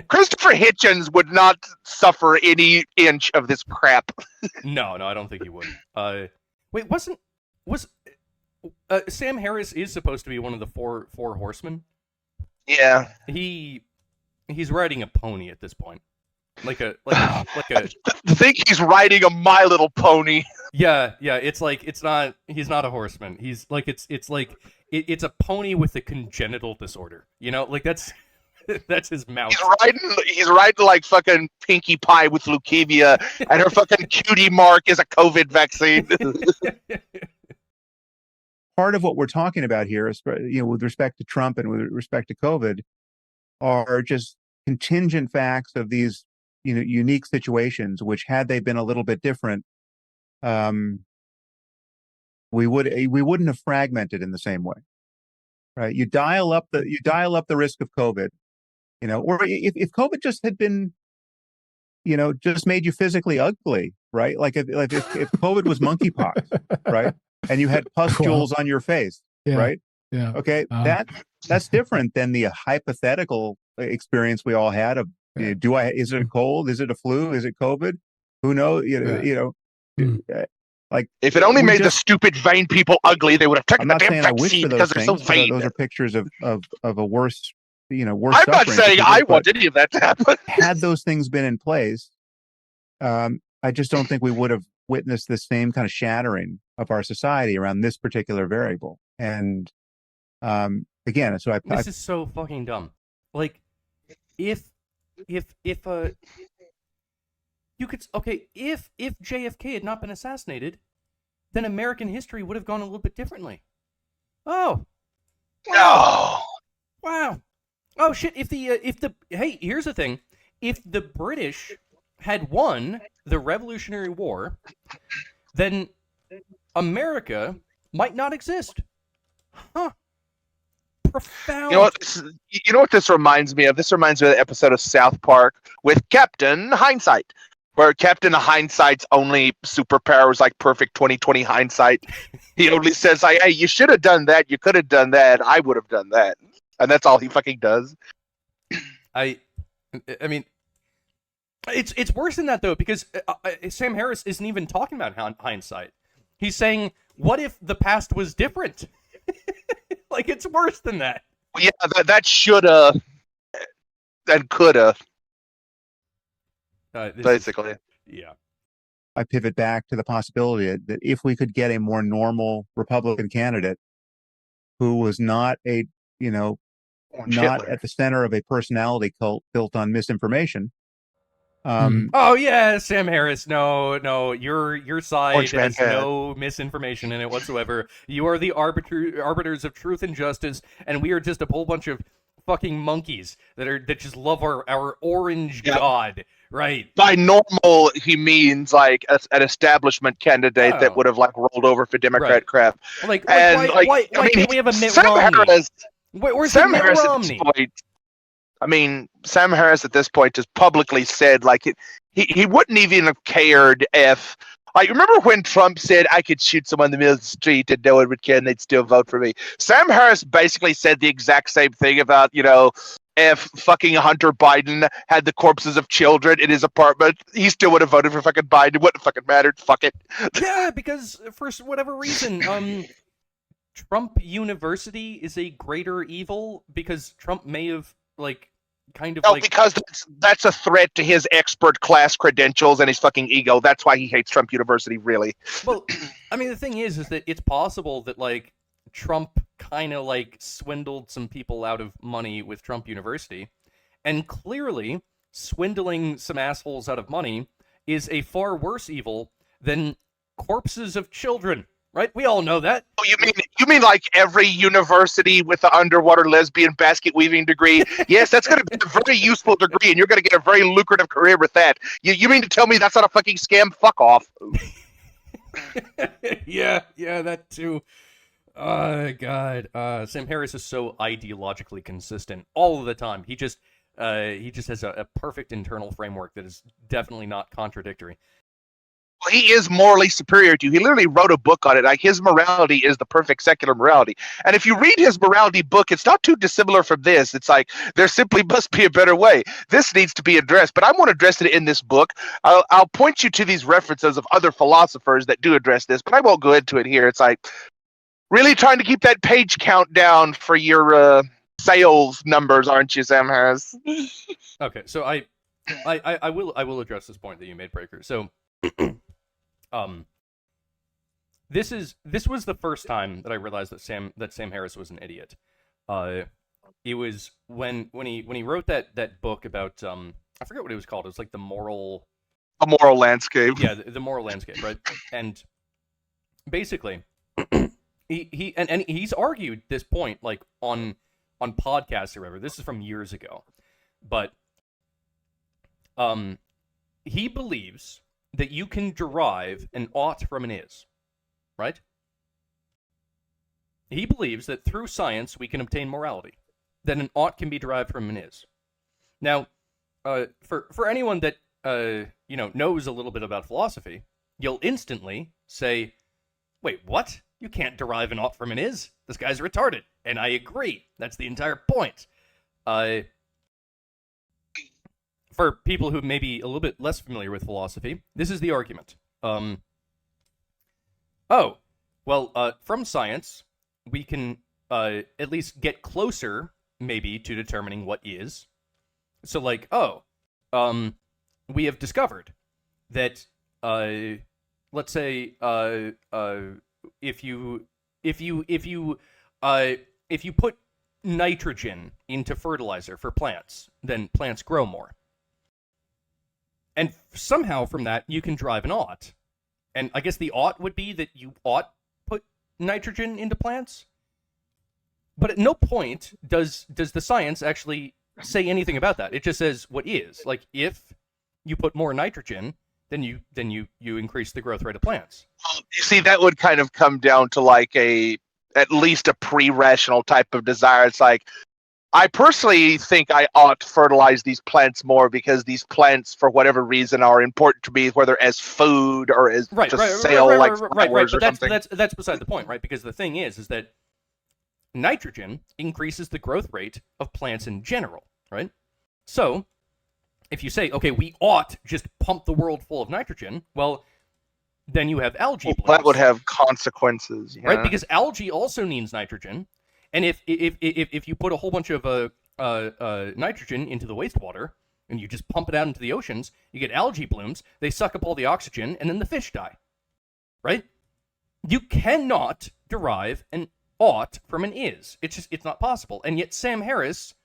Christopher Hitchens would not suffer any inch of this crap. No, I don't think he would. Wait, was Sam Harris is supposed to be one of the four horsemen? Yeah. He's riding a pony at this point, like a. I think he's riding a My Little Pony. Yeah. It's like he's not a horseman. He's like it's a pony with a congenital disorder. Like that's his mouth. He's riding like fucking Pinkie Pie with leukemia, and her fucking cutie mark is a COVID vaccine. Part of what we're talking about here is, with respect to Trump and with respect to COVID, are just contingent facts of these, unique situations, which had they been a little bit different, we wouldn't have fragmented in the same way, right? You dial up the risk of COVID, or if COVID just had been, just made you physically ugly, right? Like if COVID was monkeypox, right? And you had pustules on your face, right? Yeah. Okay. That's different than the hypothetical experience we all had of, is it a cold? Is it a flu? Is it COVID? Who knows? Like, if it only made the stupid vain people ugly, they would have taken the damn vaccine because they're so vain. Those are pictures of a worse, worse. I'm not saying I want any of that to happen. Had those things been in place, I just don't think we would have witnessed the same kind of shattering of our society around this particular variable. And again, so this is so fucking dumb. Like, if you could, okay, if JFK had not been assassinated, then American history would have gone a little bit differently. Oh. No. Wow. Oh shit, hey, here's the thing. If the British had won the Revolutionary War, then America might not exist. Huh. Profound. You know what this reminds me of? This reminds me of the episode of South Park with Captain Hindsight, where Captain Hindsight's only superpower was like perfect 20/20 hindsight. He only says like, "Hey, you should have done that. You could have done that. I would have done that," and that's all he fucking does. I mean, it's worse than that though, because Sam Harris isn't even talking about hindsight. He's saying, "What if the past was different?" Like, it's worse than that. Yeah, that shoulda and coulda, basically. Yeah. I pivot back to the possibility that if we could get a more normal Republican candidate who was not not Hitler. at the center of a personality cult built on misinformation. Oh yeah, Sam Harris. No, your side has Hat. no misinformation in it whatsoever. You are the arbiters of truth and justice, and we are just a whole bunch of fucking monkeys that just love our orange god, right? By normal, he means like an establishment candidate that would have like rolled over for Democrat crap. Like why can't we have a Mitt Romney? Where's Sam Mitt Harris Romney? At this point, I mean, Sam Harris at this point has publicly said like he wouldn't even have cared if. Like, remember when Trump said I could shoot someone in the middle of the street and no one would care and they'd still vote for me? Sam Harris basically said the exact same thing about, if fucking Hunter Biden had the corpses of children in his apartment, he still would have voted for fucking Biden. It wouldn't fucking mattered. Fuck it. Yeah, because for whatever reason, Trump University is a greater evil because Trump may have because that's a threat to his expert class credentials and his fucking ego. That's why he hates Trump University, really. Well, I mean, the thing is that it's possible that Trump kind of swindled some people out of money with Trump University, and clearly swindling some assholes out of money is a far worse evil than corpses of children. Right? We all know that. Oh, you mean like every university with the underwater lesbian basket weaving degree? Yes, that's going to be a very useful degree, and you're going to get a very lucrative career with that. You mean to tell me that's not a fucking scam? Fuck off. Yeah, that too. Oh, God. Sam Harris is so ideologically consistent all of the time. He just has a perfect internal framework that is definitely not contradictory. He is morally superior to you. He literally wrote a book on it. Like, his morality is the perfect secular morality. And if you read his morality book, it's not too dissimilar from this. It's like, there simply must be a better way. This needs to be addressed, but I won't address it in this book. I'll point you to these references of other philosophers that do address this, but I won't go into it here. It's like, really trying to keep that page count down for your sales numbers, aren't you, Sam Harris? Okay, so I will address this point that you made, Breaker. So this was the first time that I realized that Sam Harris was an idiot. It was when he wrote that book about I forget what it was called. It was like the moral landscape. Yeah, the moral landscape, right? And basically, he's argued this point on podcasts or whatever. This is from years ago, but he believes that you can derive an ought from an is, right? He believes that through science we can obtain morality, that an ought can be derived from an is. Now, for anyone that knows a little bit about philosophy, you'll instantly say, "Wait, what? You can't derive an ought from an is? This guy's retarded." And I agree. That's the entire point. For people who may be a little bit less familiar with philosophy, this is the argument. From science, we can at least get closer, maybe, to determining what is. So, we have discovered that, let's say, if you put nitrogen into fertilizer for plants, then plants grow more. And somehow from that, you can derive an ought. And I guess the ought would be that you ought put nitrogen into plants. But at no point does the science actually say anything about that. It just says what is. Like, if you put more nitrogen, then you increase the growth rate of plants. You see, that would kind of come down to like at least a pre-rational type of desire. It's like, I personally think I ought to fertilize these plants more because these plants, for whatever reason, are important to me, whether as food or as right. flowers or but something. that's beside the point, right? Because the thing is that nitrogen increases the growth rate of plants in general, right? So, if you say, okay, we ought just pump the world full of nitrogen, well, then you have algae blooms. That would have consequences, yeah. Right? Because algae also needs nitrogen, and if you put a whole bunch of nitrogen into the wastewater and you just pump it out into the oceans, you get algae blooms. They suck up all the oxygen, and then the fish die. Right? You cannot derive an ought from an is. It's not possible. And yet Sam Harris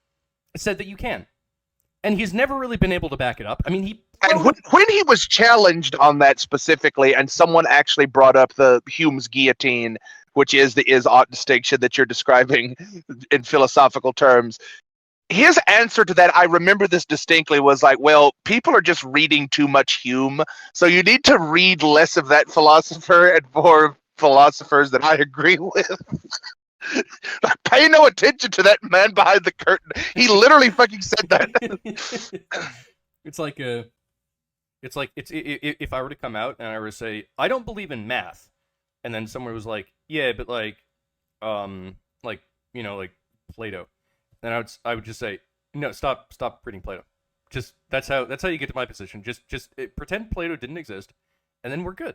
said that you can. And he's never really been able to back it up. I mean, And when he was challenged on that specifically, and someone actually brought up the Hume's guillotine, which is the is-ought distinction that you're describing in philosophical terms, his answer to that, I remember this distinctly, was like, well, people are just reading too much Hume, so you need to read less of that philosopher and more philosophers that I agree with. Pay no attention to that man behind the curtain. He literally fucking said that. It's like if I were to come out and I were to say, I don't believe in math, and then someone was like, yeah, but like Plato, then I would just say, no, stop reading Plato. Just that's how you get to my position. Just pretend Plato didn't exist, and then we're good.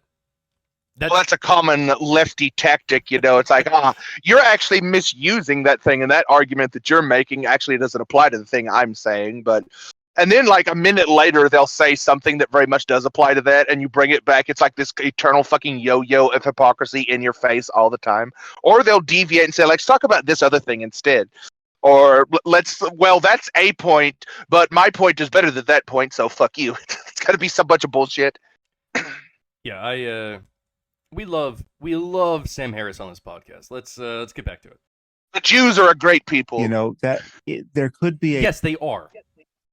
That's a common lefty tactic, It's like, you're actually misusing that thing, and that argument that you're making actually doesn't apply to the thing I'm saying. And then, like, a minute later, they'll say something that very much does apply to that, and you bring it back. It's like this eternal fucking yo-yo of hypocrisy in your face all the time. Or they'll deviate and say, let's talk about this other thing instead. Or that's a point, but my point is better than that point, so fuck you. It's got to be some bunch of bullshit. Yeah, we love Sam Harris on this podcast. Let's get back to it. The Jews are a great people. There could be yes, they are.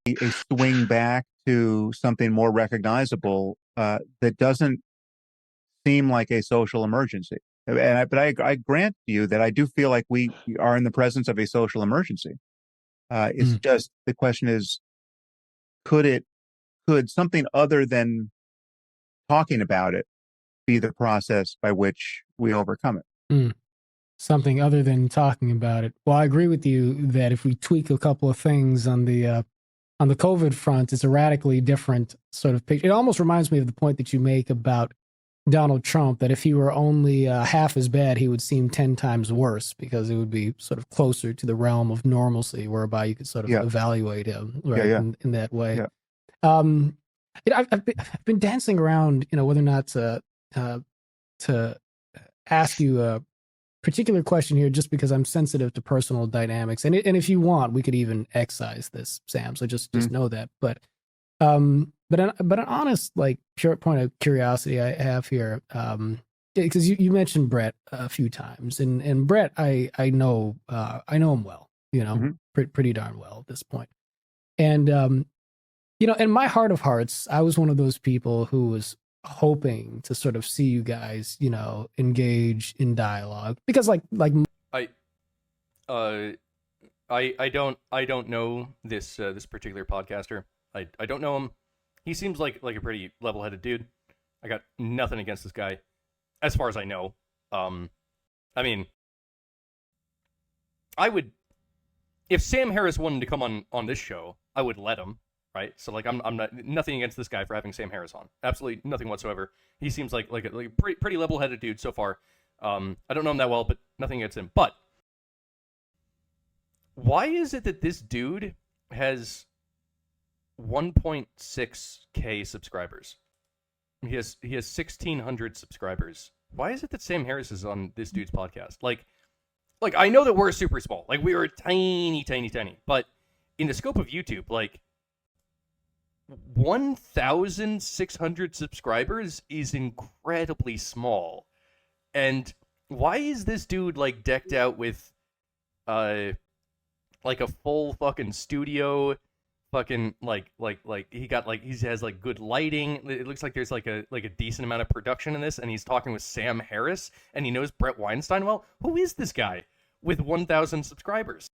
A swing back to something more recognizable that doesn't seem like a social emergency. But I grant you that I do feel like we are in the presence of a social emergency. It's just the question is, could something other than talking about it be the process by which we overcome it? Something other than talking about it. Well, I agree with you that if we tweak a couple of things on the COVID front, it's a radically different sort of picture. It almost reminds me of the point that you make about Donald Trump, that if he were only half as bad, he would seem 10 times worse, because it would be sort of closer to the realm of normalcy, whereby you could sort of evaluate him in that way. Yeah. I've been dancing around, whether or not to ask you a particular question here, just because I'm sensitive to personal dynamics, and if you want, we could even excise this, Sam. So just know that. But an honest, like, pure point of curiosity I have here, because you mentioned Bret a few times, and Bret, I know him well, pretty darn well at this point, and in my heart of hearts, I was one of those people who was hoping to sort of see you guys, engage in dialogue, because like I don't know this particular podcaster. I don't know him. He seems like a pretty level-headed dude. I got nothing against this guy, as far as I know. I mean, I would, if Sam Harris wanted to come on this show, I would let him. Right, so like I'm not nothing against this guy for having Sam Harris on. Absolutely nothing whatsoever. He seems like a pretty level-headed dude so far. I don't know him that well, but nothing against him. But why is it that this dude has 1.6K subscribers? He has 1,600 subscribers. Why is it that Sam Harris is on this dude's podcast? Like I know that we're super small. Like, we are tiny, but in the scope of YouTube, like, 1,600 subscribers is incredibly small. And why is this dude like decked out with like a full fucking studio, fucking like he got like he has like good lighting. It looks like there's like a decent amount of production in this, and he's talking with Sam Harris, and he knows Bret Weinstein well. Who is this guy with 1,000 subscribers?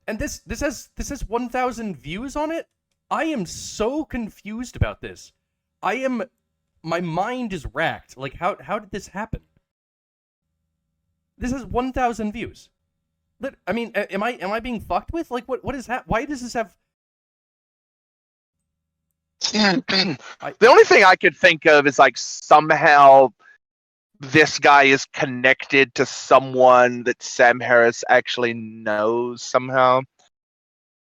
And this has 1,000 views on it. I am so confused about this. My mind is racked. Like how did this happen? This has 1,000 views. I mean, am I being fucked with? Like, what is that? Why does this have? The only thing I could think of is like somehow this guy is connected to someone that Sam Harris actually knows somehow.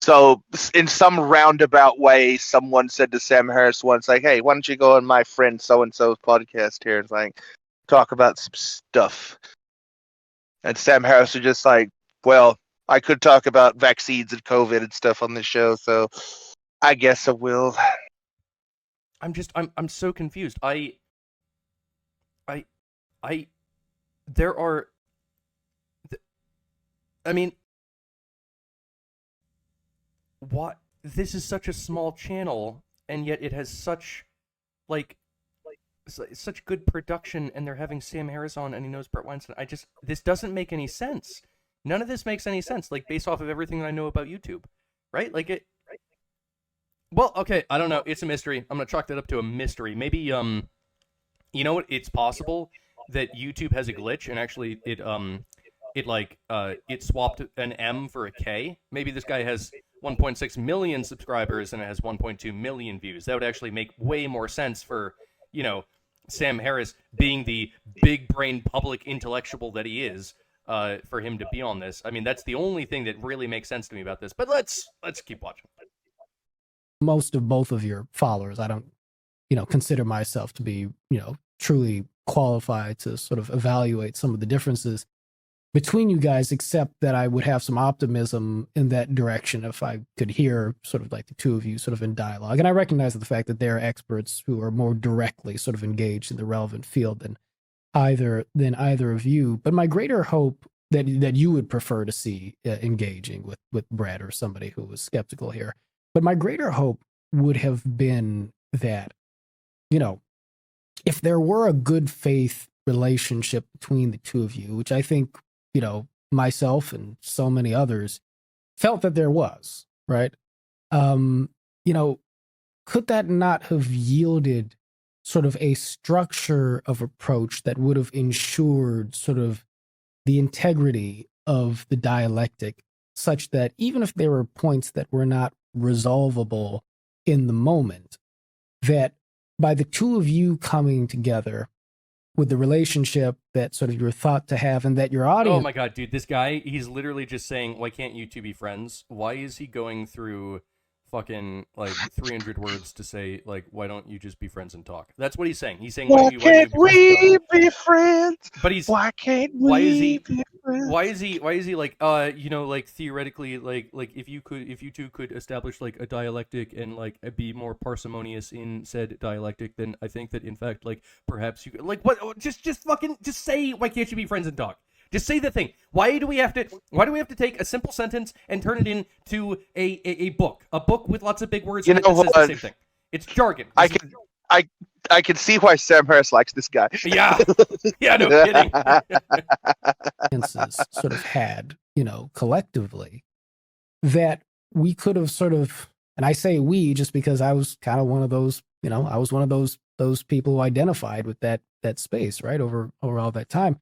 So in some roundabout way, someone said to Sam Harris once, like, "Hey, why don't you go on my friend so-and-so's podcast here and like talk about some stuff?" And Sam Harris was just like, "Well, I could talk about vaccines and COVID and stuff on this show, so I guess I will." I'm so confused. There are, I mean, what? This is such a small channel, and yet it has such, such good production, and they're having Sam Harris on, and he knows Bret Weinstein. This doesn't make any sense. None of this makes any sense, like, based off of everything that I know about YouTube, right? Like, well, okay, I don't know. It's a mystery. I'm gonna chalk that up to a mystery. Maybe, you know what? It's possible that YouTube has a glitch, and actually it swapped an M for a K. Maybe this guy has 1.6 million subscribers and it has 1.2 million views. That would actually make way more sense for, you know, Sam Harris being the big brain public intellectual that he is, for him to be on this. I mean, that's the only thing that really makes sense to me about this. But let's keep watching. Most of both of your followers, I don't, consider myself to be, truly qualified to sort of evaluate some of the differences between you guys, except that I would have some optimism in that direction if I could hear sort of like the two of you sort of in dialogue. And I recognize the fact that there are experts who are more directly sort of engaged in the relevant field than either of you. But my greater hope that you would prefer to see engaging with Bret or somebody who was skeptical here. But my greater hope would have been that, if there were a good faith relationship between the two of you, which I think, myself and so many others felt that there was, right? Could that not have yielded sort of a structure of approach that would have ensured sort of the integrity of the dialectic, such that even if there were points that were not resolvable in the moment, that by the two of you coming together with the relationship that sort of you're thought to have and that your audience... Oh my god, dude, this guy, he's literally just saying, why can't you two be friends? Why is he going through fucking, 300 words to say, why don't you just be friends and talk? That's what he's saying. He's saying, why can't we be friends? But he's... Why can't we be friends? Why is he theoretically, if you two could establish, a dialectic and, be more parsimonious in said dialectic, then I think that, in fact, perhaps you could... what? Just say, why can't you be friends and talk? Just say the thing. Why do we have to take a simple sentence and turn it into a book with lots of big words that says the same thing? It's jargon. I can see why Sam Harris likes this guy. Yeah, no kidding. Sort of had, collectively, that we could have sort of, and I say we just because I was kind of one of those, I was one of those people who identified with that space, right, over all that time.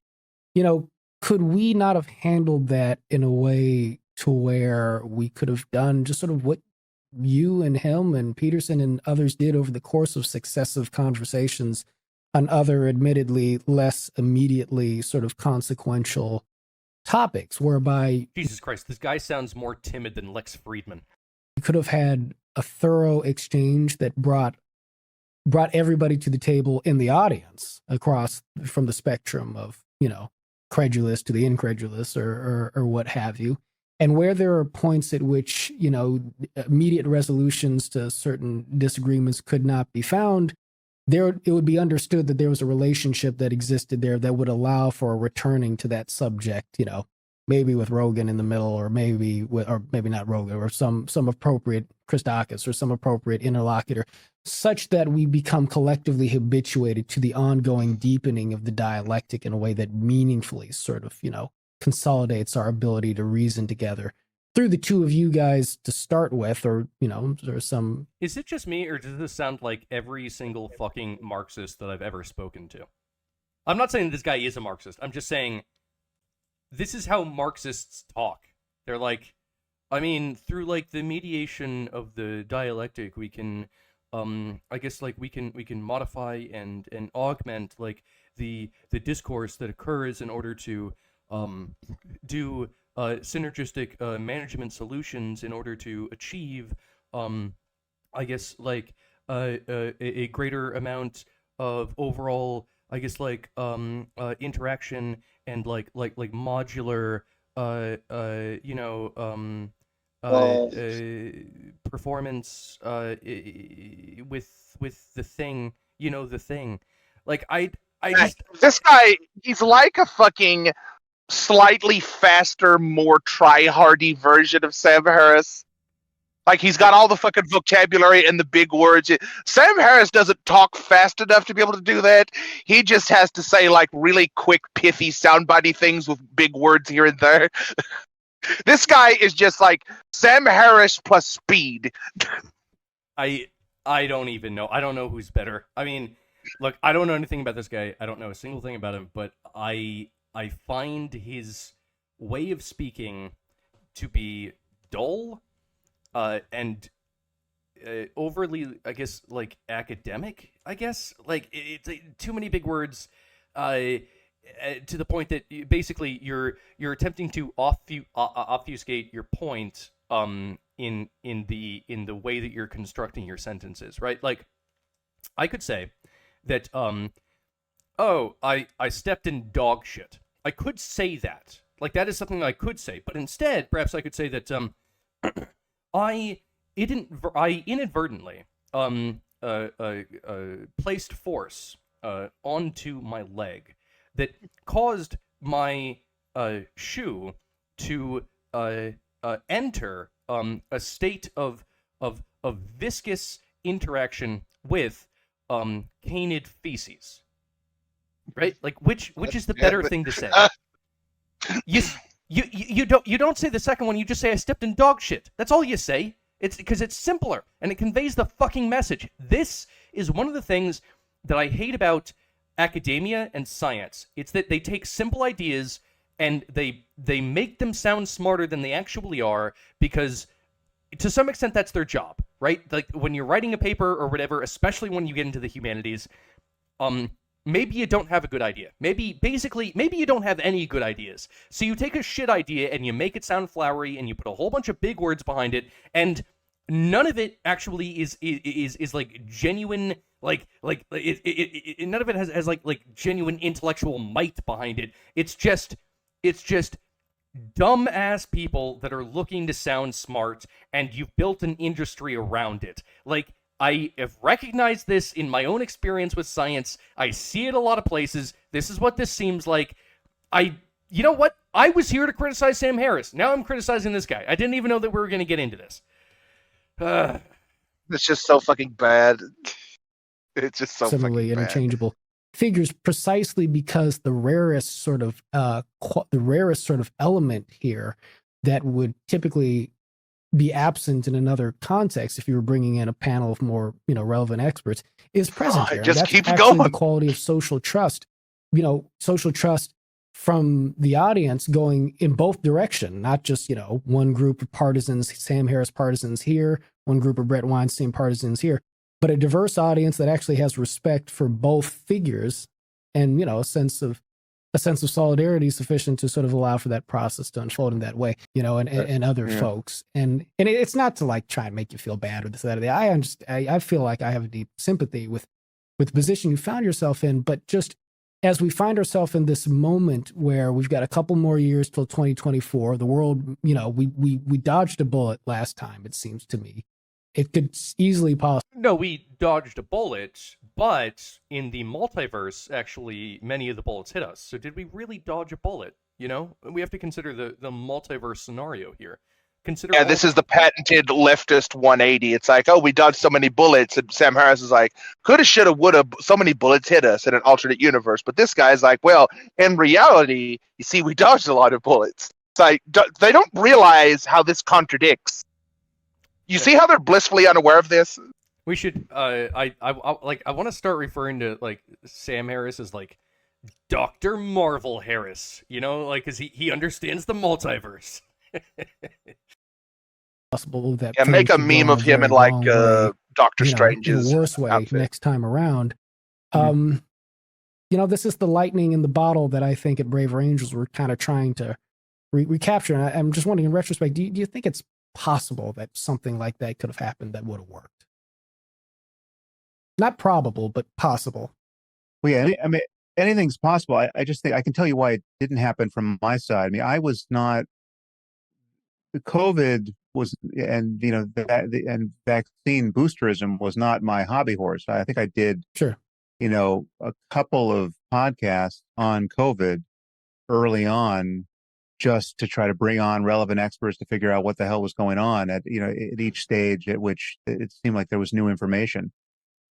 Could we not have handled that in a way to where we could have done just sort of what you and him and Peterson and others did over the course of successive conversations on other admittedly less immediately sort of consequential topics, whereby... Jesus Christ, this guy sounds more timid than Lex Friedman. You could have had a thorough exchange that brought everybody to the table in the audience across from the spectrum of, credulous to the incredulous or what have you. And where there are points at which, immediate resolutions to certain disagreements could not be found, it would be understood that there was a relationship that existed there that would allow for returning to that subject, maybe with Rogan in the middle, or maybe not Rogan, or some appropriate Christakis or some appropriate interlocutor, such that we become collectively habituated to the ongoing deepening of the dialectic in a way that meaningfully sort of, consolidates our ability to reason together through the two of you guys to start with, or there's some. Is it just me, or does this sound like every single fucking Marxist that I've ever spoken to? I'm not saying this guy is a Marxist. I'm just saying this is how Marxists talk. They're like, I mean, through like the mediation of the dialectic, we can, I guess like we can modify and augment like the discourse that occurs in order to do synergistic management solutions in order to achieve, I guess, like a greater amount of overall, I guess, like interaction and like modular, performance with the thing, the thing. Like I just This guy, he's like a fucking slightly faster, more try-hardy version of Sam Harris. Like, he's got all the fucking vocabulary and the big words. Sam Harris doesn't talk fast enough to be able to do that. He just has to say, like, really quick, pithy, soundbitey things with big words here and there. This guy is just like Sam Harris plus speed. I don't even know. I don't know who's better. I mean, look, I don't know anything about this guy. I don't know a single thing about him, but I find his way of speaking to be dull, and overly, I guess, like academic. I guess like it's too many big words, to the point that basically you're attempting to obfuscate your point, in the way that you're constructing your sentences, right? Like, I could say that oh, I stepped in dog shit. I could say that. Like, that is something I could say. But instead, perhaps I could say that I inadvertently placed force onto my leg that caused my shoe to enter a state of viscous interaction with canid feces. Right? Like, which is the better thing to say? You don't say the second one. You just say I stepped in dog shit. That's all you say. It's because it's simpler and it conveys the fucking message. This is one of the things that I hate about academia and science. It's that they take simple ideas and they make them sound smarter than they actually are, because to some extent that's their job, right? Like, when you're writing a paper or whatever, especially when you get into the humanities, maybe you don't have a good idea. Maybe you don't have any good ideas. So you take a shit idea and you make it sound flowery and you put a whole bunch of big words behind it, and none of it actually is like genuine, like none of it has like genuine intellectual might behind it. It's just dumb ass people that are looking to sound smart, and you've built an industry around it. Like, I have recognized this in my own experience with science. I see it a lot of places. This is what this seems like. You know what? I was here to criticize Sam Harris. Now I'm criticizing this guy. I didn't even know that we were going to get into this. It's just so fucking bad. It's just so similarly fucking interchangeable figures, precisely because the rarest sort of element here that would typically be absent in another context, if you were bringing in a panel of more relevant experts, is present here. Just that's keep actually going. The quality of social trust, social trust from the audience going in both direction, not just one group of partisans, Sam Harris partisans here, one group of Bret Weinstein partisans here, but a diverse audience that actually has respect for both figures, and a sense of solidarity sufficient to sort of allow for that process to unfold in that way, and other folks. And it's not to like try and make you feel bad or this, that, or that. I feel like I have a deep sympathy with the position you found yourself in, but just as we find ourselves in this moment where we've got a couple more years till 2024, the world, we dodged a bullet last time, it seems to me. It could easily possibly. No, we dodged a bullet, but in the multiverse, actually, many of the bullets hit us. So did we really dodge a bullet? We have to consider the multiverse scenario here. Yeah, this is the patented leftist 180. It's like, oh, we dodged so many bullets, and Sam Harris is like, coulda, shoulda, woulda, so many bullets hit us in an alternate universe. But this guy's like, well, in reality, you see, we dodged a lot of bullets. It's like, they don't realize how this contradicts. You see how they're blissfully unaware of this? We should, I want to start referring to, like, Sam Harris as, like, Dr. Marvel Harris, because he understands the multiverse. Possible that make a meme of him in like Doctor Strange's in a worse way outfit next time around. This is the lightning in the bottle that I think at Braver Angels we're kind of trying to recapture. And I'm just wondering, in retrospect, do you think it's possible that something like that could have happened that would have worked? Not probable, but possible. Well, yeah, I mean, anything's possible. I just think I can tell you why it didn't happen from my side. I mean, I was not. The COVID was, and and vaccine boosterism was not my hobby horse. I think I did, sure, a couple of podcasts on COVID early on, just to try to bring on relevant experts to figure out what the hell was going on at each stage at which it seemed like there was new information.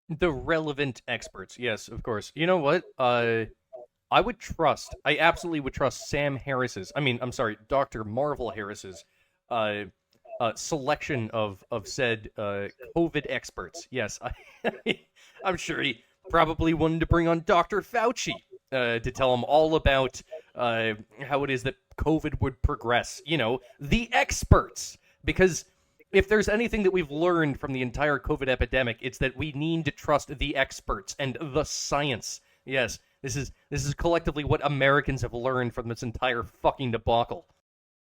The relevant experts, yes, of course. You know what? I absolutely would trust Sam Harris's. Dr. Marvel Harris's. Selection of said COVID experts. Yes, I'm sure he probably wanted to bring on Dr. Fauci to tell him all about how it is that COVID would progress. The experts. Because if there's anything that we've learned from the entire COVID epidemic, it's that we need to trust the experts and the science. Yes, this is collectively what Americans have learned from this entire fucking debacle.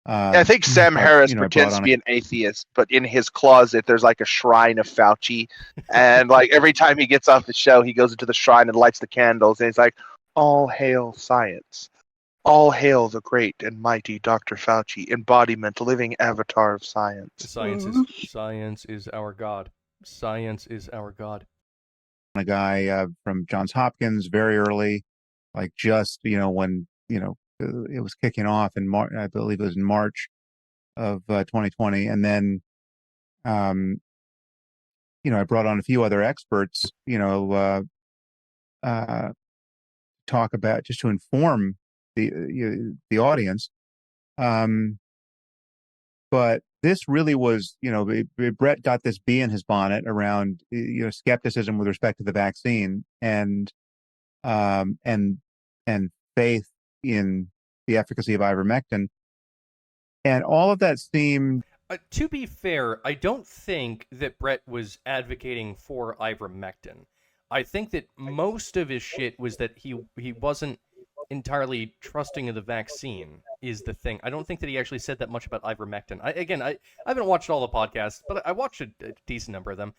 I think Sam Harris pretends to be an atheist, but in his closet there's like a shrine of Fauci, and like every time he gets off the show, he goes into the shrine and lights the candles, and he's like, "All hail science! All hail the great and mighty Dr. Fauci, embodiment, living avatar of science." Science is our god. Science is our god. A guy from Johns Hopkins, very early, like just when it was kicking off in March. I believe it was in March of 2020, and then I brought on a few other experts, talk about, just to inform the audience. But this really was, Bret got this bee in his bonnet around skepticism with respect to the vaccine and faith in the efficacy of ivermectin, and all of that seemed. To be fair, I don't think that Bret was advocating for ivermectin. I think that most of his shit was that he wasn't entirely trusting of the vaccine is the thing. I don't think that he actually said that much about ivermectin. I haven't watched all the podcasts, but I watched a decent number of them.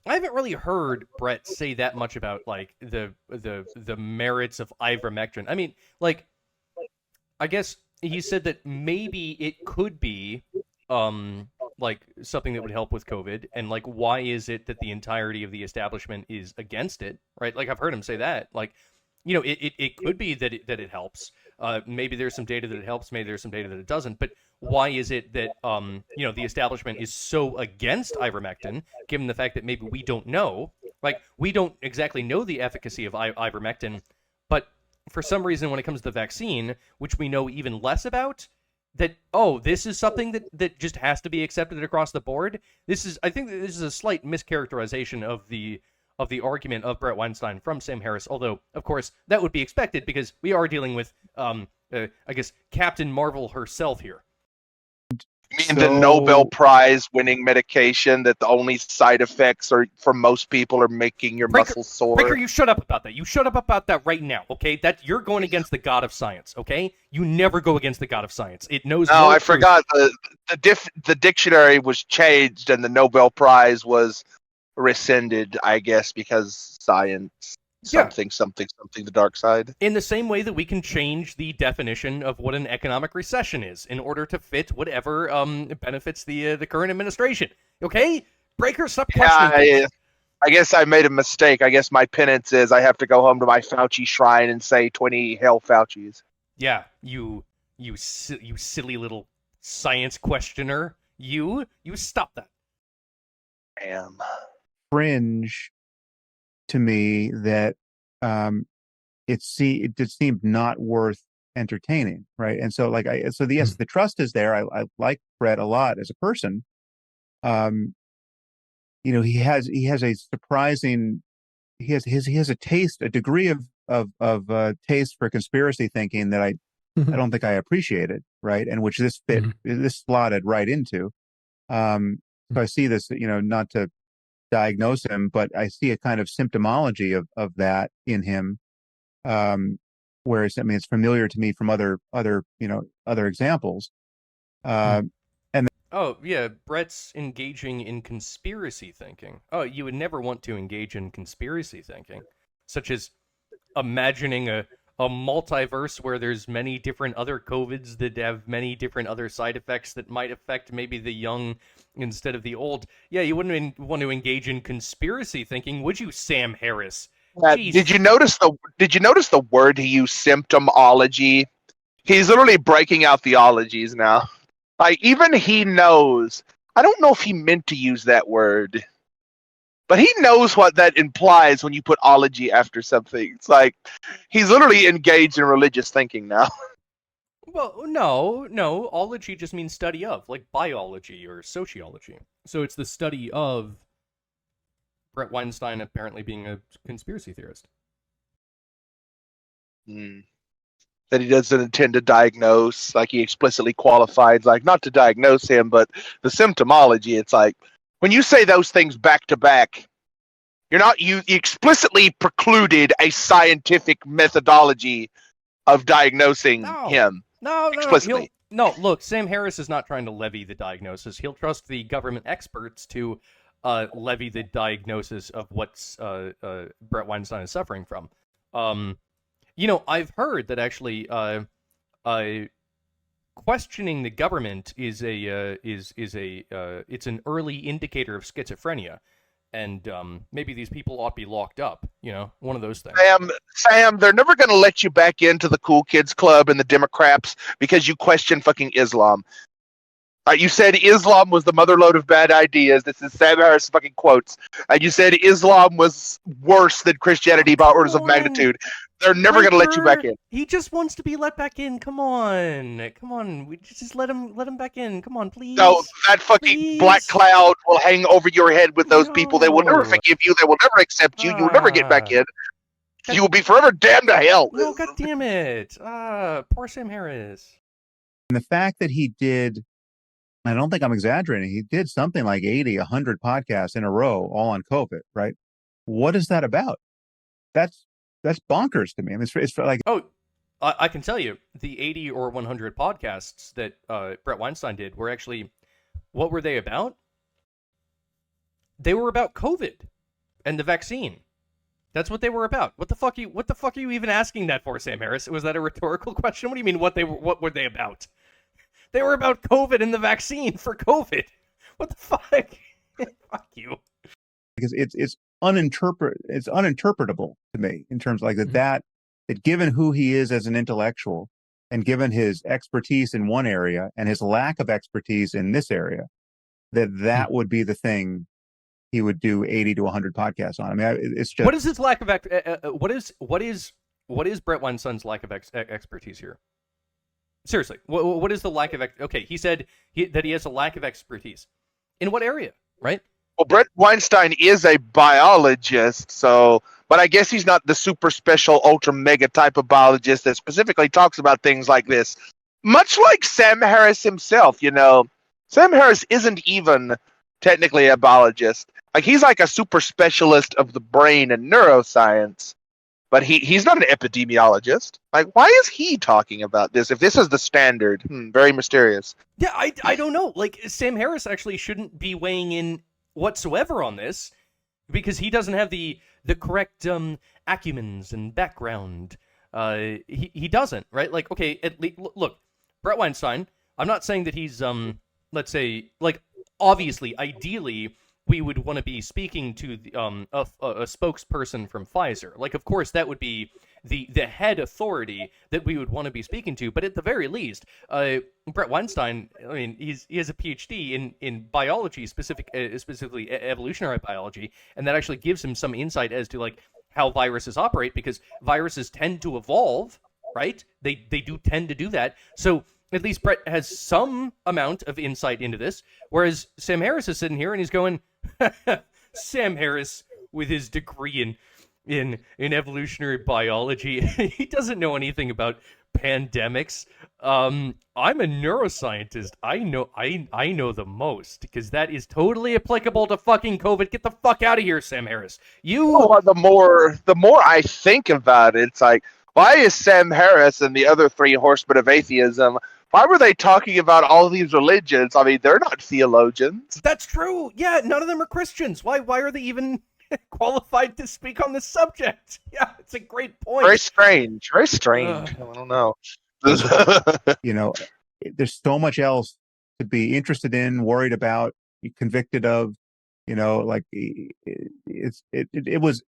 I haven't really heard Bret say that much about like the merits of ivermectin. I mean, like, I guess he said that maybe it could be like something that would help with COVID, and like why is it that the entirety of the establishment is against it, right? Like I've heard him say that, like, it could be that it helps. Maybe there's some data that it helps, maybe there's some data that it doesn't, but why is it that the establishment is so against ivermectin, given the fact that maybe we don't know, like we don't exactly know the efficacy of ivermectin, but for some reason when it comes to the vaccine, which we know even less about, that this is something that just has to be accepted across the board. I think this is a slight mischaracterization of the argument of Bret Weinstein from Sam Harris, although of course that would be expected because we are dealing with I guess Captain Marvel herself here. You mean the Nobel Prize winning medication that the only side effects are for most people are making your muscles sore? Breaker, you shut up about that. You shut up about that right now, okay? That you're going against the god of science, okay? You never go against the god of science. It knows. No, I forgot the dictionary was changed and the Nobel Prize was rescinded, I guess, because science. something, the dark side. In the same way that we can change the definition of what an economic recession is in order to fit whatever benefits the current administration. Okay? Breaker, stop questioning. I guess I made a mistake. I guess my penance is I have to go home to my Fauci shrine and say 20 hell Faucis. Yeah, you silly little science questioner. You stop that. Damn. Fringe to me that it just seemed not worth entertaining, right? And so yes, the trust is there. I like Bret a lot as a person. He has a surprising, he has a taste, a degree of taste for conspiracy thinking that I don't think I appreciated, right? And which this slotted right into. So I see this, not to diagnose him, but I see a kind of symptomology of that in him. Whereas, it's familiar to me from other examples. Oh, yeah, Bret's engaging in conspiracy thinking. Oh, you would never want to engage in conspiracy thinking, such as imagining a multiverse where there's many different other COVIDs that have many different other side effects that might affect maybe the young instead of the old. Yeah, you wouldn't want to engage in conspiracy thinking, would you, Sam Harris? Did you notice the word he used, symptomology? He's literally breaking out the ologies now. Like, even he knows. I don't know if he meant to use that word, but he knows what that implies when you put ology after something. It's like he's literally engaged in religious thinking now. Well, no. Ology just means study of, like biology or sociology. So it's the study of Bret Weinstein apparently being a conspiracy theorist. That he doesn't intend to diagnose, like he explicitly qualified, like not to diagnose him, but the symptomology. It's like when you say those things back to back, you explicitly precluded a scientific methodology of diagnosing him. No, explicitly. Look, Sam Harris is not trying to levy the diagnosis. He'll trust the government experts to levy the diagnosis of what's Bret Weinstein is suffering from. I've heard that actually questioning the government is it's an early indicator of schizophrenia, and maybe these people ought to be locked up. One of those things. Sam, they're never going to let you back into the cool kids club and the Democrats because you question fucking Islam. You said Islam was the motherlode of bad ideas. This is Sam Harris fucking quotes. And you said Islam was worse than Christianity by orders of magnitude. They're never going to let you back in. He just wants to be let back in. Come on. We just let him back in. Come on, please. No, that fucking black cloud will hang over your head with those people. They will never forgive you. They will never accept you. You will never get back in. You will be forever damned to hell. No, God damn it. Poor Sam Harris. And the fact that he did, I don't think I'm exaggerating, he did something like 80, 100 podcasts in a row, all on COVID, right? What is that about? That's bonkers to me. It's like... Oh, I can tell you, the 80 or 100 podcasts that Bret Weinstein did were actually, what were they about? They were about COVID and the vaccine. That's what they were about. What the fuck are you even asking that for, Sam Harris? Was that a rhetorical question? What do you mean, what were they about? They were about COVID and the vaccine for COVID. What the fuck? Fuck you. Because it's uninterpretable to me in terms like that given who he is as an intellectual and given his expertise in one area and his lack of expertise in this area, that would be the thing he would do 80 to 100 podcasts on. I mean, it's just... What is his lack of what is Bret Weinstein's lack of expertise here? Seriously, what is the lack of... Okay, he said that he has a lack of expertise. In what area, right? Well, Bret Weinstein is a biologist, but I guess he's not the super special, ultra mega type of biologist that specifically talks about things like this. Much like Sam Harris himself, Sam Harris isn't even technically a biologist. Like, he's like a super specialist of the brain and neuroscience. But he's not an epidemiologist. Like, why is he talking about this if this is the standard? Very mysterious. Yeah, I don't know. Like, Sam Harris actually shouldn't be weighing in whatsoever on this because he doesn't have the the correct acumens and background. He doesn't, right? Like, okay, at least look, Bret Weinstein. I'm not saying that he's let's say, like, obviously, ideally, we would want to be speaking to the, a spokesperson from Pfizer. Like, of course, that would be the head authority that we would want to be speaking to. But at the very least, Bret Weinstein, I mean, he has a PhD in biology, specifically evolutionary biology, and that actually gives him some insight as to, like, how viruses operate, because viruses tend to evolve, right? They do tend to do that. So at least Bret has some amount of insight into this, whereas Sam Harris is sitting here and he's going, Sam Harris with his degree in evolutionary biology, he doesn't know anything about pandemics. I'm a neuroscientist. I know the most, because that is totally applicable to fucking COVID. Get the fuck out of here, Sam Harris. Well, the more I think about it, it's like, why is Sam Harris and the other three horsemen of atheism, why were they talking about all these religions? I mean, they're not theologians. That's true. Yeah, none of them are Christians. Why are they even qualified to speak on this subject? Yeah, it's a great point. Very strange. Very strange. I don't know. You know, there's so much else to be interested in, worried about, convicted of. You know, like it was.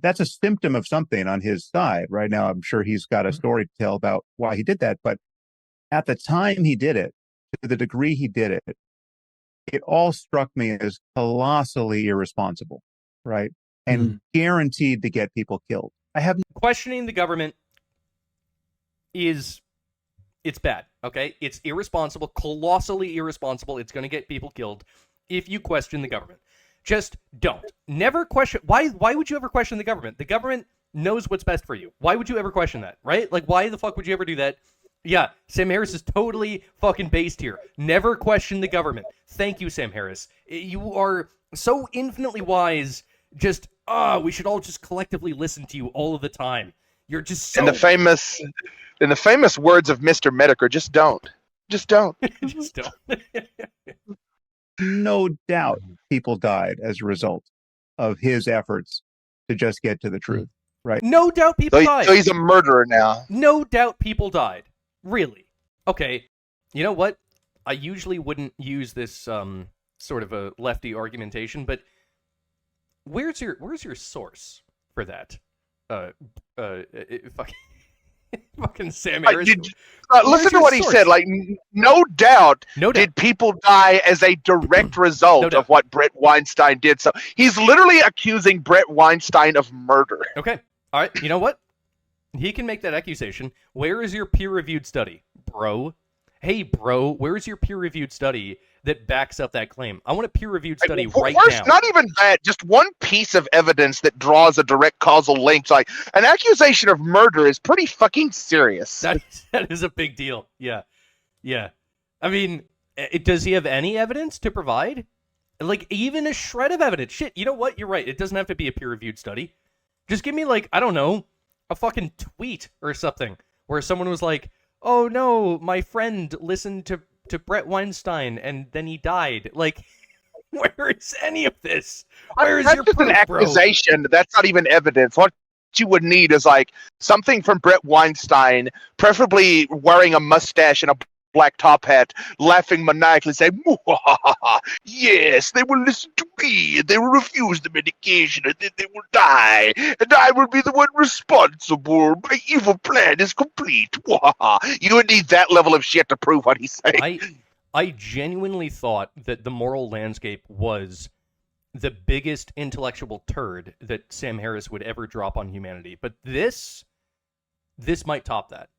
That's a symptom of something on his side right now. I'm sure he's got a story to tell about why he did that, but at the time he did it, to the degree he did it, it all struck me as colossally irresponsible, right? And guaranteed to get people killed. Questioning the government it's bad, okay? It's irresponsible, colossally irresponsible. It's going to get people killed if you question the government. Just don't. Never question. Why would you ever question the government? The government knows what's best for you. Why would you ever question that, right? Like, why the fuck would you ever do that? Yeah, Sam Harris is totally fucking based here. Never question the government. Thank you, Sam Harris. You are so infinitely wise. Just, we should all just collectively listen to you all of the time. You're just so... In the famous words of Mr. Medicare, just don't. Just don't. Just don't. No doubt people died as a result of his efforts to just get to the truth, right? No doubt people died. So he's a murderer now. No doubt people died. Really? Okay. You know what? I usually wouldn't use this sort of a lefty argumentation, but where's your source for that? Fucking Sam Harris. Listen to what he said. Like, no doubt did people die as a direct result of what Bret Weinstein did. So he's literally accusing Bret Weinstein of murder. Okay. All right. You know what? He can make that accusation. Where is your peer-reviewed study, bro? Hey, bro, where's your peer-reviewed study that backs up that claim? I want a peer-reviewed study right now. Not even that, just one piece of evidence that draws a direct causal link. Like, an accusation of murder is pretty fucking serious. That is a big deal. Yeah. Yeah. I mean, does he have any evidence to provide? Like, even a shred of evidence? Shit, you know what? You're right. It doesn't have to be a peer-reviewed study. Just give me, like, I don't know, a fucking tweet or something where someone was like, oh no, my friend listened to Bret Weinstein and then he died. Like, where is any of this? Where is your proof, an accusation? Bro? That's not even evidence. What you would need is like something from Bret Weinstein, preferably wearing a mustache and a black top hat, laughing maniacally, saying, yes, they will listen to me, and they will refuse the medication, and then they will die, and I will be the one responsible. My evil plan is complete. You would need that level of shit to prove what he's saying. I genuinely thought that the moral landscape was the biggest intellectual turd that Sam Harris would ever drop on humanity, but this might top that.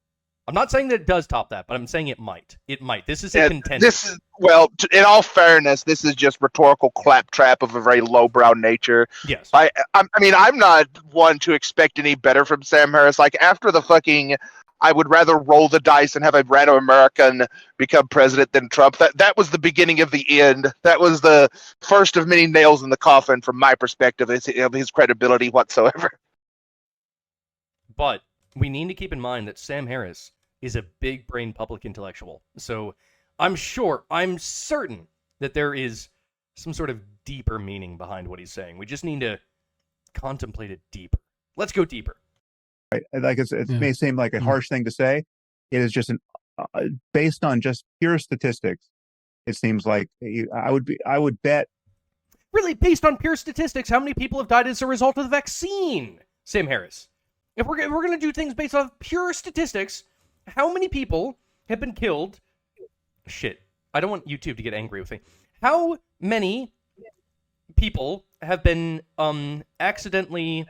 I'm not saying that it does top that, but I'm saying it might. It might. This is a contender. In all fairness, this is just rhetorical claptrap of a very lowbrow nature. Yes. I mean, I'm not one to expect any better from Sam Harris. Like, after the fucking, I would rather roll the dice and have a random American become president than Trump. That was the beginning of the end. That was the first of many nails in the coffin from my perspective of his credibility whatsoever. But we need to keep in mind that Sam Harris is a big brain public intellectual. So I'm certain that there is some sort of deeper meaning behind what he's saying. We just need to contemplate it deeper. Let's go deeper. Right? Like it Yeah. may seem like a harsh thing to say. It is just based on just pure statistics. It seems like I would bet. Really, based on pure statistics, how many people have died as a result of the vaccine? Sam Harris. If we're going to do things based on pure statistics, how many people have been killed? Shit. I don't want YouTube to get angry with me. How many people have been accidentally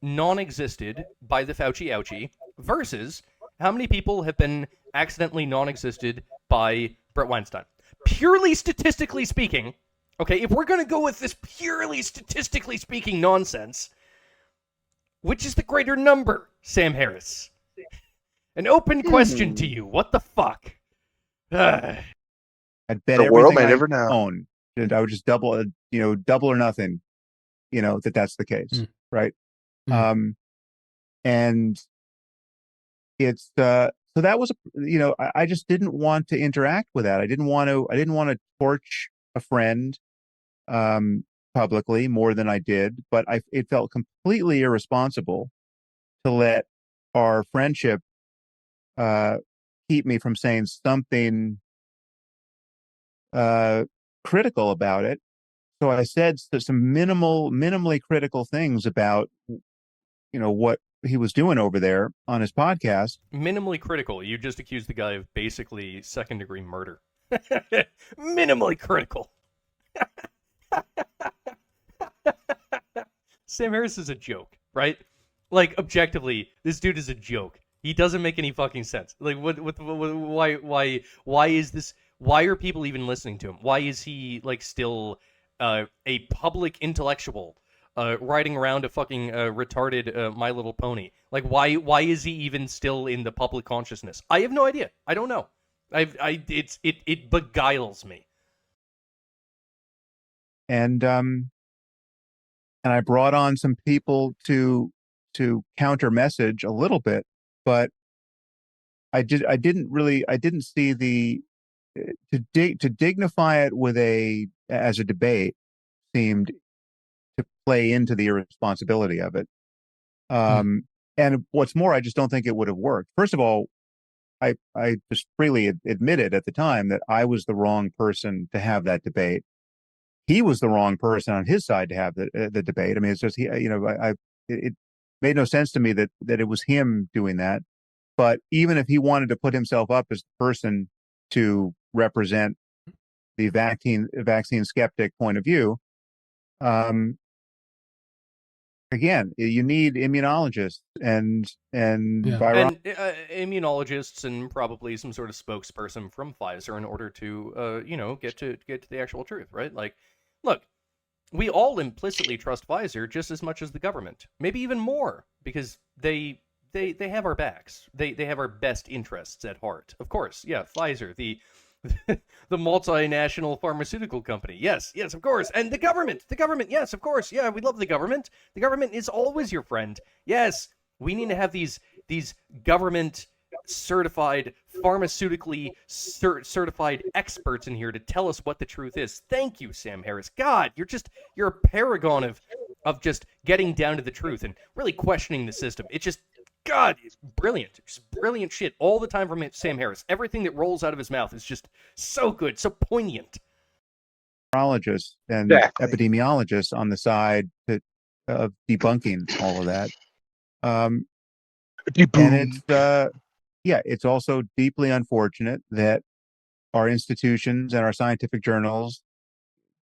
non-existed by the Fauci ouchie versus how many people have been accidentally non-existed by Bret Weinstein? Purely statistically speaking, okay, if we're going to go with this purely statistically speaking nonsense, which is the greater number, Sam Harris? An open question to you. What the fuck? I'd bet The world everything may I never know. own, and I would just double or nothing. That's the case, right? And it's so that was I just didn't want to interact with that. I didn't want to torch a friend publicly more than I did, but it felt completely irresponsible to let our friendship keep me from saying something critical about it. So I said some minimally critical things about what he was doing over there on his podcast. Minimally critical. You just accused the guy of basically second-degree murder. Minimally critical. Sam Harris is a joke, right? Like, objectively, this dude is a joke. He doesn't make any fucking sense. Like, why is this? Why are people even listening to him? Why is he like still a public intellectual riding around a fucking retarded My Little Pony? Like, why is he even still in the public consciousness? I have no idea. I don't know. It beguiles me. And I brought on some people to counter message a little bit, but I didn't see the to dignify it as a debate seemed to play into the irresponsibility of it. And what's more, I just don't think it would have worked. First of all, I just freely admitted at the time that I was the wrong person to have that debate. He was the wrong person on his side to have the debate. I mean, it's just it made no sense to me that it was him doing that. But even if he wanted to put himself up as the person to represent the vaccine skeptic point of view, again, you need immunologists and immunologists and probably some sort of spokesperson from Pfizer in order to get to the actual truth, right? Like, look, we all implicitly trust Pfizer just as much as the government, maybe even more, because they have our backs. They have our best interests at heart. Of course, yeah, Pfizer, the multinational pharmaceutical company. Yes, of course. And the government, yes, of course. Yeah, we love the government. The government is always your friend. Yes, we need to have these government certified, pharmaceutically certified experts in here to tell us what the truth is. Thank you, Sam Harris. God, you're a paragon of just getting down to the truth and really questioning the system. It's just, God, it's brilliant. Just brilliant shit all the time from Sam Harris. Everything that rolls out of his mouth is just so good, so poignant. Neurologists and epidemiologists on the side of debunking all of that. And it's also deeply unfortunate that our institutions and our scientific journals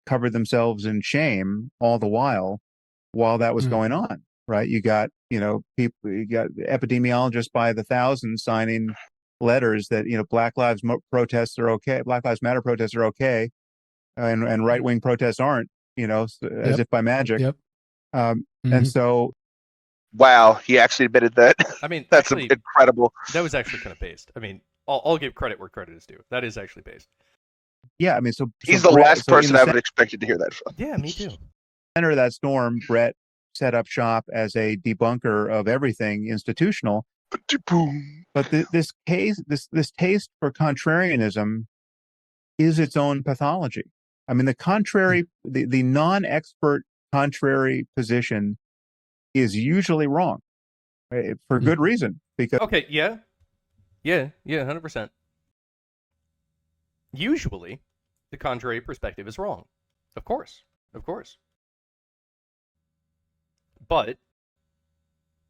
covered themselves in shame all the while that was going on. Right, you got people, you got epidemiologists by the thousands signing letters that Black Lives protests are okay, Black Lives Matter protests are okay, and right wing protests aren't. As if by magic. And so, wow, he actually admitted that. I mean, that's actually, incredible. That was actually kind of based. I mean, I'll give credit where credit is due. That is actually based. Yeah, I mean, so he's the last person I would expect to hear that from. Yeah, me too. Center of that storm, Bret set up shop as a debunker of everything institutional. But this taste for contrarianism is its own pathology. I mean, the non-expert contrary position is usually wrong, right? For good reason. Because Okay, yeah, 100%. Usually, the contrary perspective is wrong. Of course. But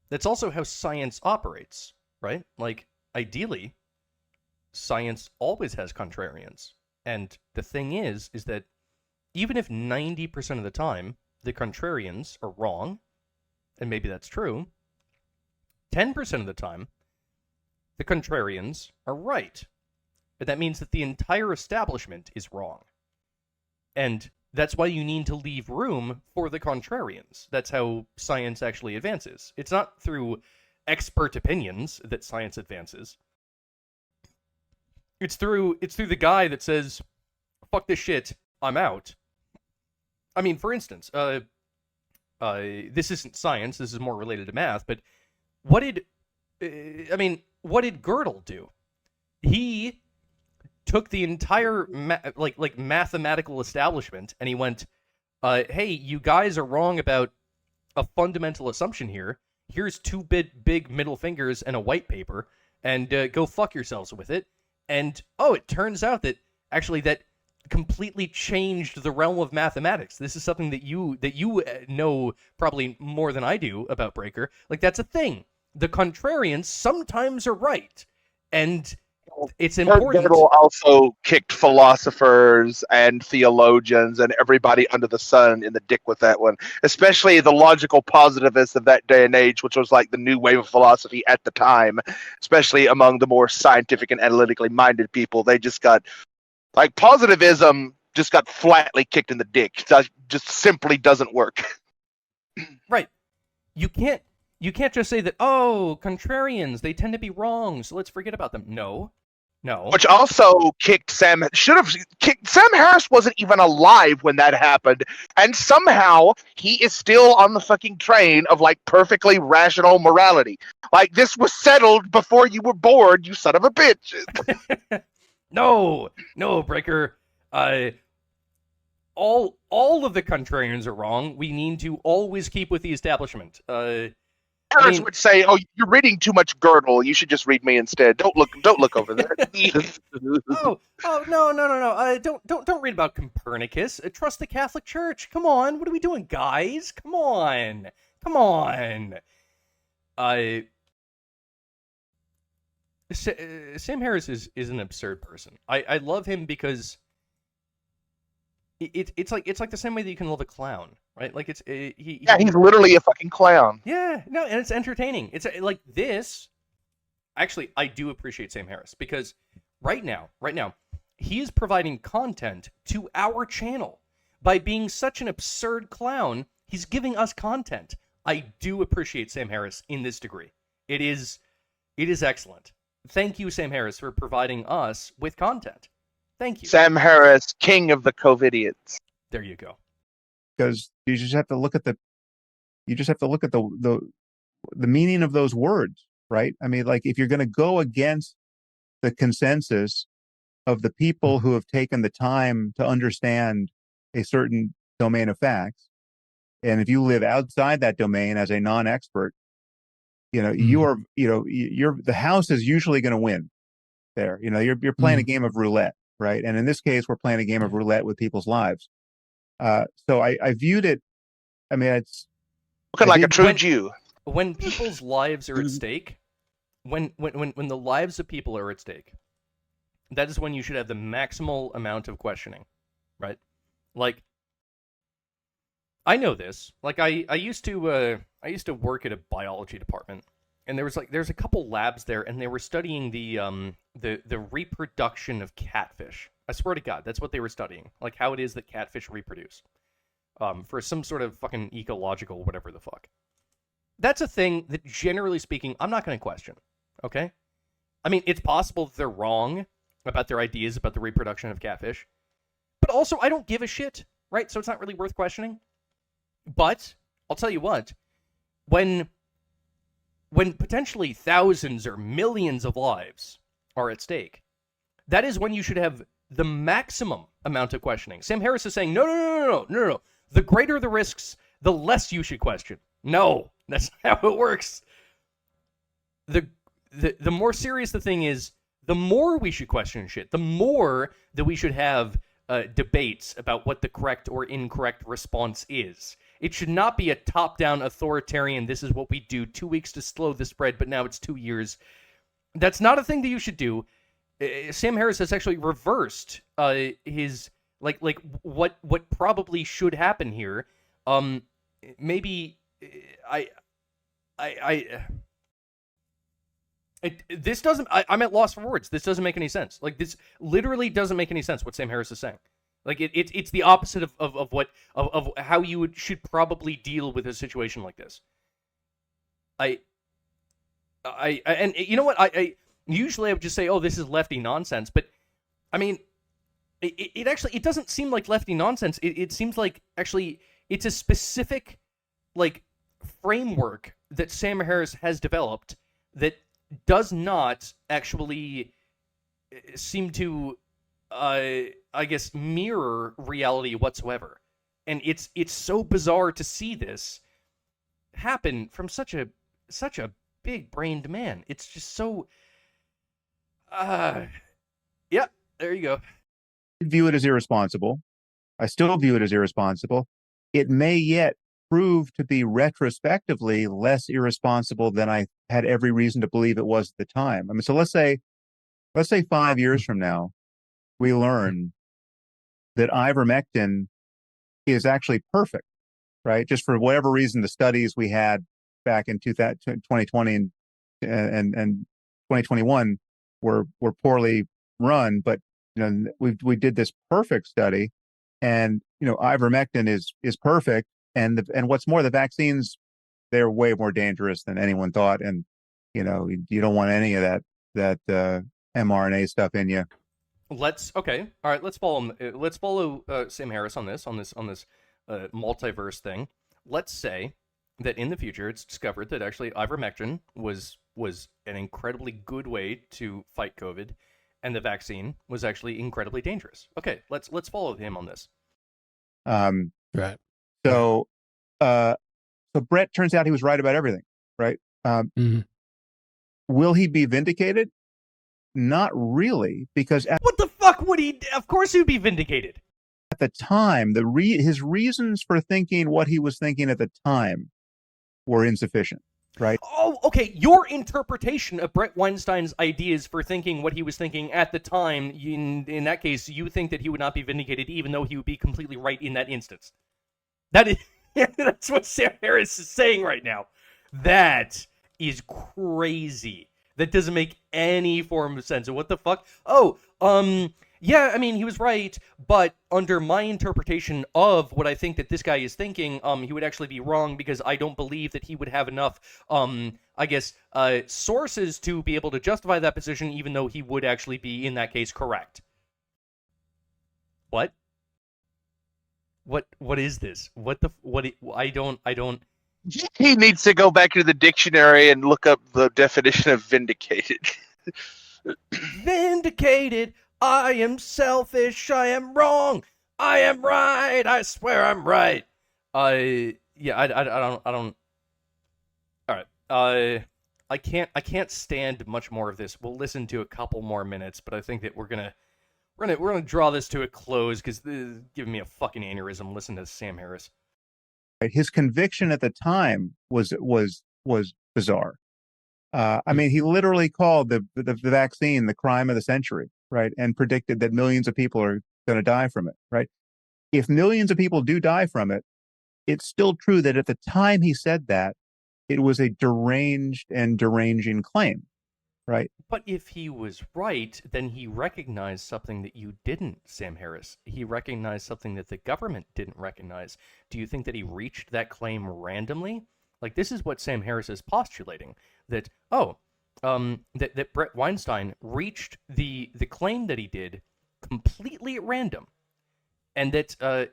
that's also how science operates, right? Like, ideally, science always has contrarians. And the thing is that even if 90% of the time the contrarians are wrong, and maybe that's true, 10% of the time the contrarians are right. But that means that the entire establishment is wrong. And that's why you need to leave room for the contrarians. That's how science actually advances. It's not through expert opinions that science advances. It's through the guy that says, fuck this shit, I'm out. I mean, for instance, this isn't science, this is more related to math, but what did Gödel do? He took the entire mathematical establishment and he went, hey, you guys are wrong about a fundamental assumption here. Here's two big middle fingers and a white paper, and go fuck yourselves with it. And it turns out that actually that completely changed the realm of mathematics. This is something that you know probably more than I do about Breaker. Like, that's a thing. The contrarians sometimes are right, and it's important. Gödel also kicked philosophers and theologians and everybody under the sun in the dick with that one, especially the logical positivists of that day and age, which was like the new wave of philosophy at the time, especially among the more scientific and analytically minded people. They just got, like, positivism just got flatly kicked in the dick. That just simply doesn't work. Right. You can't just say that, contrarians, they tend to be wrong, so let's forget about them. No. Which also kicked Sam Harris wasn't even alive when that happened, and somehow he is still on the fucking train of, like, perfectly rational morality. Like, this was settled before you were born, you son of a bitch. No, Breaker. All of the contrarians are wrong. We need to always keep with the establishment. Harris would say, "Oh, you're reading too much Gödel. You should just read me instead. Don't look over there." No. Don't read about Copernicus. Trust the Catholic Church. Come on. What are we doing, guys? Come on. Sam Harris is an absurd person. I love him because it's like the same way that you can love a clown, right? Like, he's literally a fucking clown. Yeah, no, and it's entertaining. It's like this. Actually, I do appreciate Sam Harris because right now, he is providing content to our channel by being such an absurd clown. He's giving us content. I do appreciate Sam Harris in this degree. It is excellent. Thank you, Sam Harris, for providing us with content. Thank you. Sam Harris, king of the COVIDiots. There you go. Because you just have to look at the meaning of those words, right? I mean, like, if you're going to go against the consensus of the people who have taken the time to understand a certain domain of facts, and if you live outside that domain as a non-expert, the house is usually going to win there. You're playing a game of roulette, right? And in this case, we're playing a game of roulette with people's lives. So I viewed it. I mean, it's looking like a true Jew. When people's lives are at stake, when the lives of people are at stake, that is when you should have the maximal amount of questioning, right? Like, I know this. Like, I used to work at a biology department, and there's a couple labs there, and they were studying the reproduction of catfish. I swear to God, that's what they were studying. Like, how it is that catfish reproduce. For some sort of fucking ecological whatever the fuck. That's a thing that, generally speaking, I'm not going to question. Okay? I mean, it's possible that they're wrong about their ideas about the reproduction of catfish. But also, I don't give a shit, right? So it's not really worth questioning. But I'll tell you what, when potentially thousands or millions of lives are at stake, that is when you should have the maximum amount of questioning. Sam Harris is saying, no. The greater the risks, the less you should question. No. That's how it works. The more serious the thing is, the more we should question shit. The more that we should have debates about what the correct or incorrect response is. It should not be a top-down authoritarian, this is what we do, 2 weeks to slow the spread, but now it's 2 years. That's not a thing that you should do. Sam Harris has actually reversed his, like what probably should happen here. Maybe this doesn't. I'm at loss for words. This doesn't make any sense. Like, this literally doesn't make any sense. What Sam Harris is saying, like it's the opposite of how you should probably deal with a situation like this. And you know what? I usually I would just say, oh, this is lefty nonsense, but I mean, it actually doesn't seem like lefty nonsense. It seems like actually it's a specific like framework that Sam Harris has developed that does not actually seem to, I guess, mirror reality whatsoever. And it's so bizarre to see this happen from such a big-brained man. It's just so, yeah, there you go. I view it as irresponsible. I still view it as irresponsible. It may yet prove to be retrospectively less irresponsible than I had every reason to believe it was at the time. I mean, so let's say 5 years from now, we learn that ivermectin is actually perfect, right? Just for whatever reason, the studies we had back in 2020 and 2021 were poorly run, but we did this perfect study, and ivermectin is perfect. And what's more, the vaccines, they're way more dangerous than anyone thought, and you don't want any of that mRNA stuff in you. Let's all right. Let's follow Sam Harris on this multiverse thing. Let's say that in the future it's discovered that actually ivermectin was an incredibly good way to fight COVID, and the vaccine was actually incredibly dangerous. Okay, let's follow him on this. Right. So Bret, turns out he was right about everything, right? Will he be vindicated? Not really, because what the fuck would he? Of course he'd be vindicated. At the time, his reasons for thinking what he was thinking at the time were insufficient, right? Oh, okay. Your interpretation of Bret Weinstein's ideas for thinking what he was thinking at the time, in that case, you think that he would not be vindicated, even though he would be completely right in that instance. That is, that's what Sam Harris is saying right now. That is crazy. That doesn't make any form of sense. And what the fuck? Oh, yeah, I mean, he was right, but under my interpretation of what I think that this guy is thinking, he would actually be wrong, because I don't believe that he would have enough, I guess, sources to be able to justify that position, even though he would actually be, in that case, correct. What? What is this? I don't. He needs to go back into the dictionary and look up the definition of vindicated. Vindicated. I am selfish. I am wrong. I am right. I swear I'm right. Yeah, I don't. All right. I can't stand much more of this. We'll listen to a couple more minutes, but I think that we're gonna draw this to a close, because this is giving me a fucking aneurysm. Listen to Sam Harris. His conviction at the time was bizarre. I mean, he literally called the vaccine the crime of the century, right? And predicted that millions of people are going to die from it, right? If millions of people do die from it, it's still true that at the time he said that, it was a deranged and deranging claim, right? But if he was right, then he recognized something that you didn't, Sam Harris. He recognized something that the government didn't recognize. Do you think that he reached that claim randomly? Like, this is what Sam Harris is postulating, that that Bret Weinstein reached the claim that he did completely at random, and that that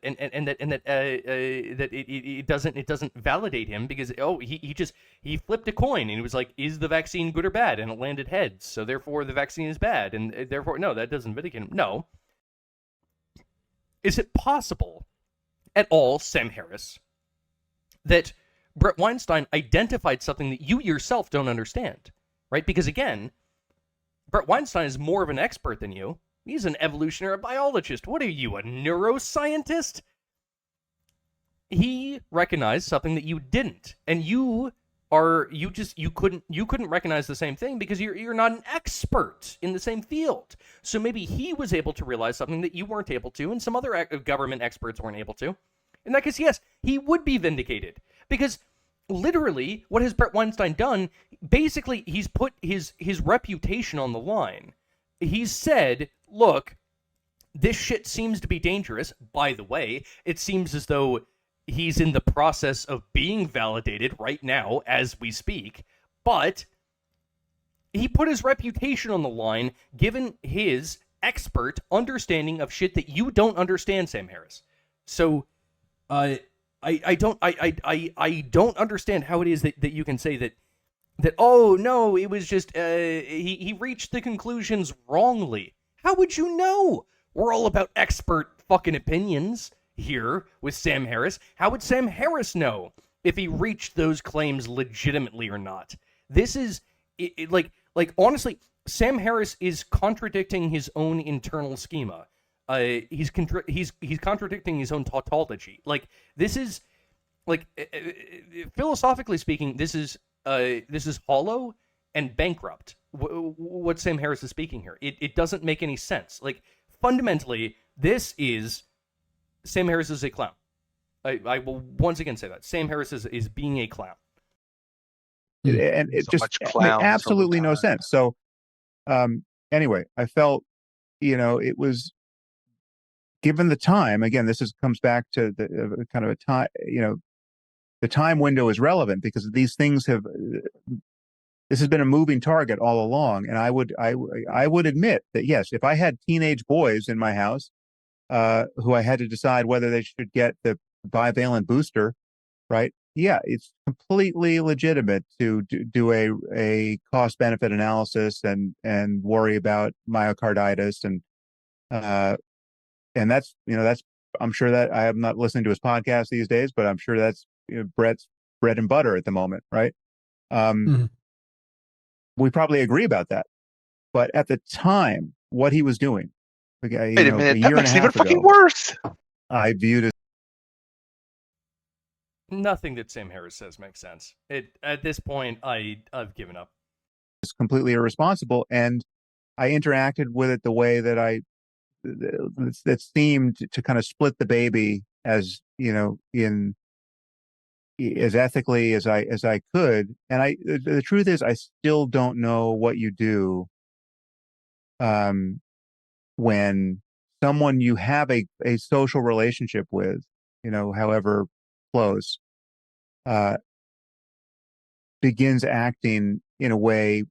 it doesn't validate him, because he flipped a coin and he was like, is the vaccine good or bad? And it landed heads, so therefore the vaccine is bad, and therefore no, that doesn't vindicate him. No. Is it possible at all, Sam Harris, that Bret Weinstein identified something that you yourself don't understand, right? Because again, Bret Weinstein is more of an expert than you. He's an evolutionary biologist. What are you, a neuroscientist? He recognized something that you didn't, and you couldn't recognize the same thing because you're not an expert in the same field. So maybe he was able to realize something that you weren't able to, and some other government experts weren't able to. In that case, yes, he would be vindicated, because literally, what has Bret Weinstein done? Basically, he's put his reputation on the line. He's said, look, this shit seems to be dangerous. By the way, it seems as though he's in the process of being validated right now as we speak, but he put his reputation on the line given his expert understanding of shit that you don't understand, Sam Harris. So I don't understand how it is that you can say that oh no, it was just he reached the conclusions wrongly. How would you know? We're all about expert fucking opinions here with Sam Harris. How would Sam Harris know if he reached those claims legitimately or not? This is like honestly, Sam Harris is contradicting his own internal schema. He's contradicting his own tautology. Like, this is like philosophically speaking, this is hollow and bankrupt. What Sam Harris is speaking here, it doesn't make any sense. Like, fundamentally, this is Sam Harris is a clown. I will once again say that Sam Harris is being a clown. And it So just much made clowns absolutely all the no time. sense. So, anyway, I felt, it was, given the time, again, comes back to the kind of a time, the time window is relevant because these things this has been a moving target all along. And I would admit that, yes, if I had teenage boys in my house, who I had to decide whether they should get the bivalent booster, right? Yeah, it's completely legitimate to do a cost benefit analysis and worry about myocarditis and that's I'm sure that I am not listening to his podcast these days, but I'm sure that's Bret's bread and butter at the moment, right? We probably agree about that, but at the time, what he was doing, Wait a minute, a that year and a makes it even half fucking ago, worse. I viewed it. Nothing that Sam Harris says makes sense. At this point, I've given up. As completely irresponsible, and I interacted with it the way that seemed to kind of split the baby as in as ethically as I could. And the truth is, I still don't know what you do when someone you have a social relationship with, however close, begins acting in a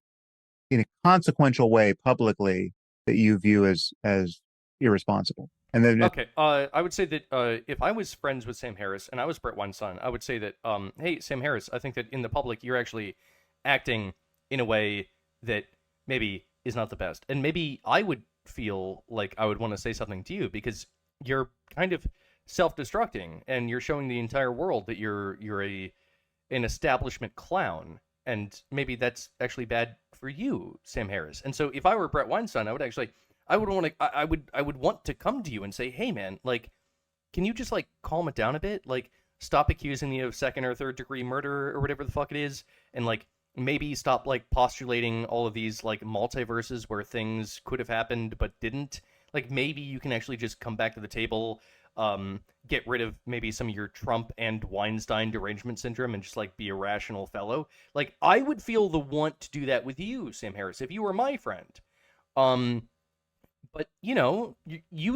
consequential way publicly that you view as irresponsible. And then Okay, I would say that if I was friends with Sam Harris and I was Bret Weinstein, I would say that, hey, Sam Harris, I think that in the public you're actually acting in a way that maybe is not the best. And maybe I would feel like I would want to say something to you because you're kind of self-destructing and you're showing the entire world that you're an establishment clown. And maybe that's actually bad for you, Sam Harris. And so if I were Bret Weinstein, I would want to come to you and say, hey man, like, can you just like calm it down a bit? Like, stop accusing me of second or third degree murder or whatever the fuck it is. And like, maybe stop like postulating all of these like multiverses where things could have happened but didn't. Like, maybe you can actually just come back to the table, get rid of maybe some of your Trump and Weinstein derangement syndrome and just like be a rational fellow. Like, I would feel the want to do that with you, Sam Harris, if you were my friend. But you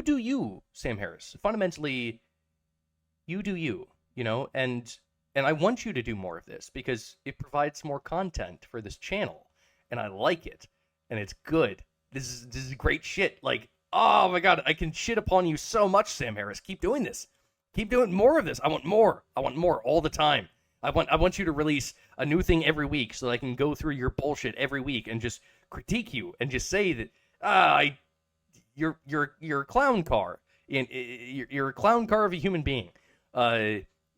do you, Sam Harris. Fundamentally, you do you, and I want you to do more of this because it provides more content for this channel, and I like it, and it's good. This is great shit. Like, oh my god, I can shit upon you so much, Sam Harris. Keep doing this. Keep doing more of this. I want more. I want more all the time. I want you to release a new thing every week so that I can go through your bullshit every week and just critique you and just say that you're a clown car. You're a clown car of a human being.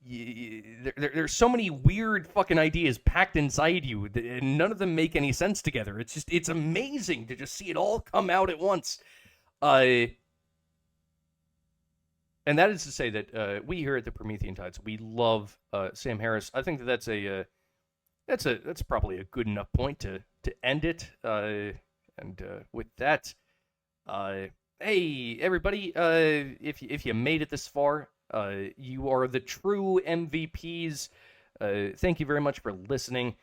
there's so many weird fucking ideas packed inside you, and none of them make any sense together. It's amazing to just see it all come out at once. And that is to say that we here at the Promethean Tides, we love Sam Harris. I think that's probably a good enough point to end it. And with that, hey everybody, if you made it this far, you are the true MVPs. Thank you very much for listening.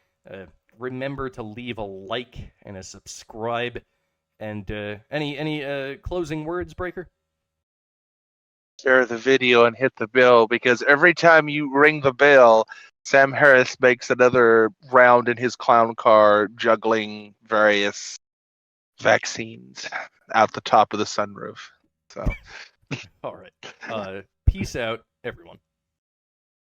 Remember to leave a like and a subscribe. And any closing words, Breaker? Share the video and hit the bell, because every time you ring the bell, Sam Harris makes another round in his clown car juggling various vaccines out the top of the sunroof. So, all right. Peace out, everyone.